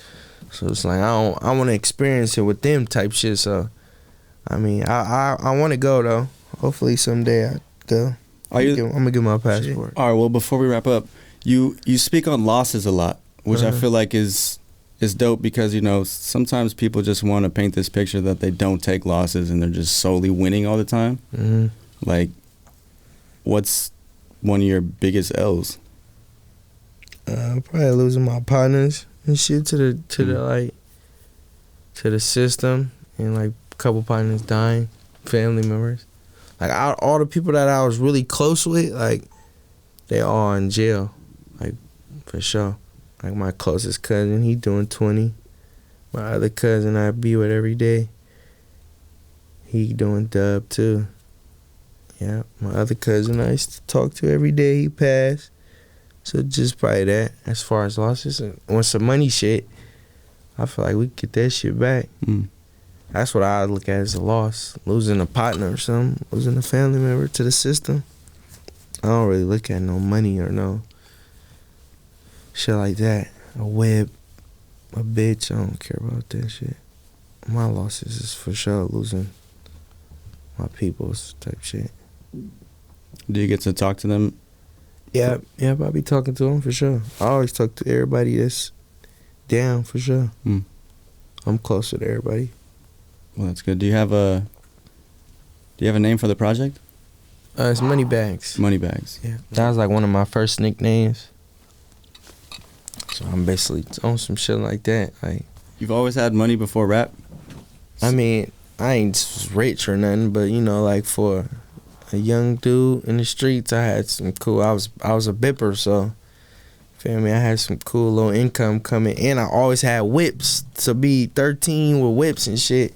So it's like I want to experience it with them type shit. So I mean I want to go though. Hopefully someday I go. I'm gonna get my passport. All right. Well, before we wrap up, you speak on losses a lot, which I feel like is it's dope because, you know, sometimes people just want to paint this picture that they don't take losses and they're just solely winning all the time. Mm-hmm. Like, what's one of your biggest L's? Probably losing my partners and shit to the system, and like a couple partners dying, family members. Like all the people that I was really close with, like they all in jail, like for sure. Like my closest cousin, he doing 20. My other cousin I be with every day, he doing dub too. Yeah, my other cousin I used to talk to every day, he passed. So just probably that. As far as losses, and on some money shit, I feel like we could get that shit back. That's what I look at as a loss. Losing a partner or something, losing a family member to the system. I don't really look at no money or no shit like that. A whip, a bitch, I don't care about that shit. My losses is for sure losing my people's type shit. Do you get to talk to them? Yeah, I be talking to them for sure. I always talk to everybody that's down for sure. I'm closer to everybody. Well, that's good. Do you have a name for the project? It's Moneybags. Moneybags. Yeah, that was like one of my first nicknames. So I'm basically on some shit like that. Like, you've always had money before rap? I mean, I ain't rich or nothing, but you know, like for a young dude in the streets, I had some cool. I was a bipper, so feel me. I had some cool little income coming, and I always had whips. To be 13 with whips and shit,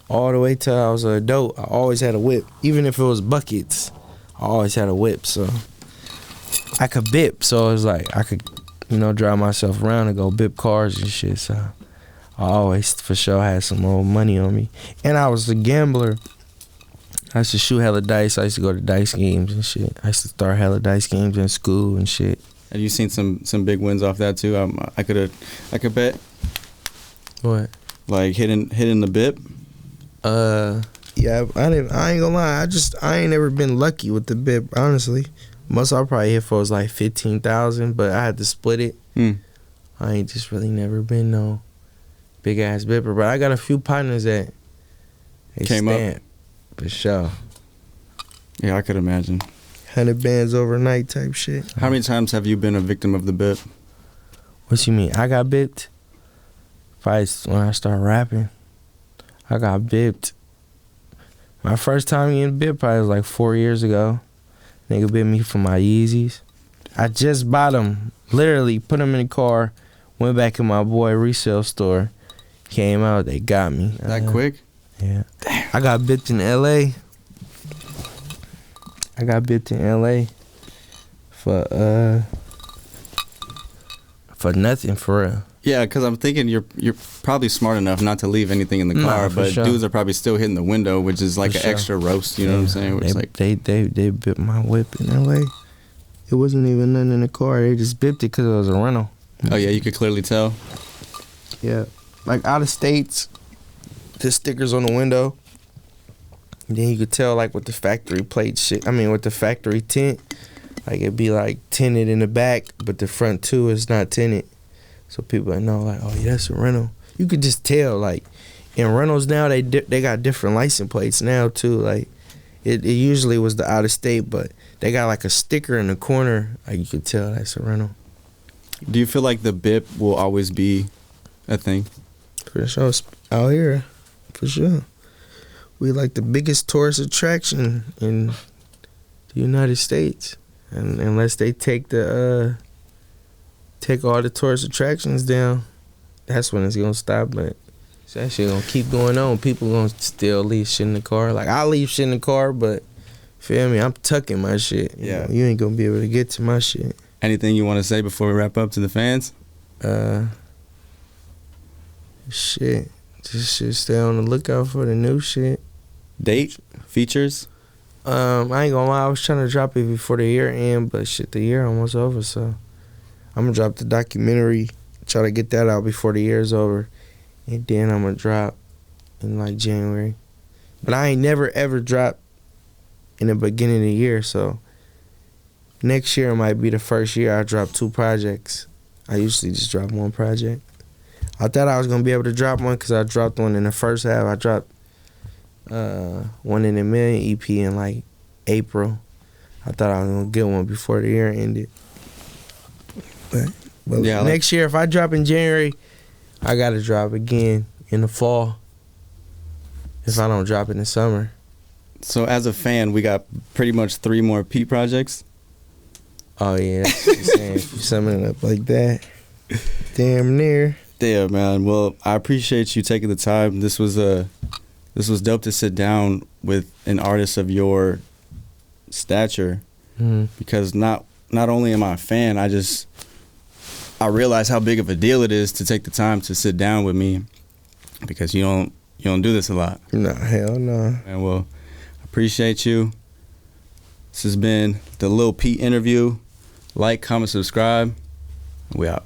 all the way till I was an adult, I always had a whip. Even if it was buckets, I always had a whip. So I could bip. So it was like I could, you know, drive myself around and go bip cars and shit. So I always for sure had some old money on me, and I was a gambler. I used to shoot hella dice. I used to go to dice games and shit. I used to start hella dice games in school and shit. Have you seen some big wins off that too? I could bet. What? Like hitting the bip. Yeah, I ain't gonna lie. I ain't never been lucky with the bip. Honestly, most I probably hit for was like 15,000, but I had to split it. I ain't just really never been no big ass bipper, but I got a few partners that came up for sure. Yeah, I could imagine. 100 bands overnight type shit. How many times have you been a victim of the bip? What you mean? I got bipped? Probably when I started rapping. I got bipped. My first time getting bipped probably was like 4 years ago. Nigga bit me for my Yeezys. I just bought them. Literally put them in the car. Went back in my boy resale store. Came out, they got me. That quick? Yeah. Damn. I got bipped in L.A. for nothing, for real. Yeah, because I'm thinking you're probably smart enough not to leave anything in the car, but sure. Dudes are probably still hitting the window, which is like an extra roast. You know what I'm saying? They, like they bipped my whip in L.A. It wasn't even nothing in the car. They just bipped it because it was a rental. Oh yeah, you could clearly tell. Yeah, like out of states, the stickers on the window. Then you could tell like with the factory plate shit. I mean with the factory tint, like it'd be like tinted in the back, but the front too is not tinted. So people know like, oh yeah, that's a rental. You could just tell like in rentals now they got different license plates now too. Like it usually was the out of state, but they got like a sticker in the corner. Like you could tell that's a rental. Do you feel like the bip will always be a thing? For sure, out here, for sure. We like the biggest tourist attraction in the United States, and unless they take all the tourist attractions down, that's when it's gonna stop. But it's actually gonna keep going on. People gonna still leave shit in the car. Like I leave shit in the car, but feel me, I'm tucking my shit. Yeah, you ain't gonna be able to get to my shit. Anything you want to say before we wrap up to the fans? Shit, just stay on the lookout for the new shit. Date, features. I ain't gonna lie, I was trying to drop it before the year end, but shit, the year almost over, so I'm gonna drop the documentary, try to get that out before the year's over, and then I'm gonna drop in like January. But I ain't never ever dropped in the beginning of the year, so next year might be the first year I drop 2 projects. I usually just drop 1 project. I thought I was gonna be able to drop one because I dropped one in the first half. I dropped one in a million EP in like April. I thought I was gonna get one before the year ended. But Yeah, next year, if I drop in January, I gotta drop again in the fall. If I don't drop in the summer. So as a fan, we got pretty much 3 more Pete projects. Oh yeah, that's what you're saying. If you summing it up like that, damn near. Yeah, man. Well, I appreciate you taking the time. This was dope to sit down with an artist of your stature, because not only am I a fan, I realize how big of a deal it is to take the time to sit down with me, because you don't do this a lot. No, hell no. And well, I appreciate you. This has been the Lil Pete interview. Like, comment, subscribe. We out.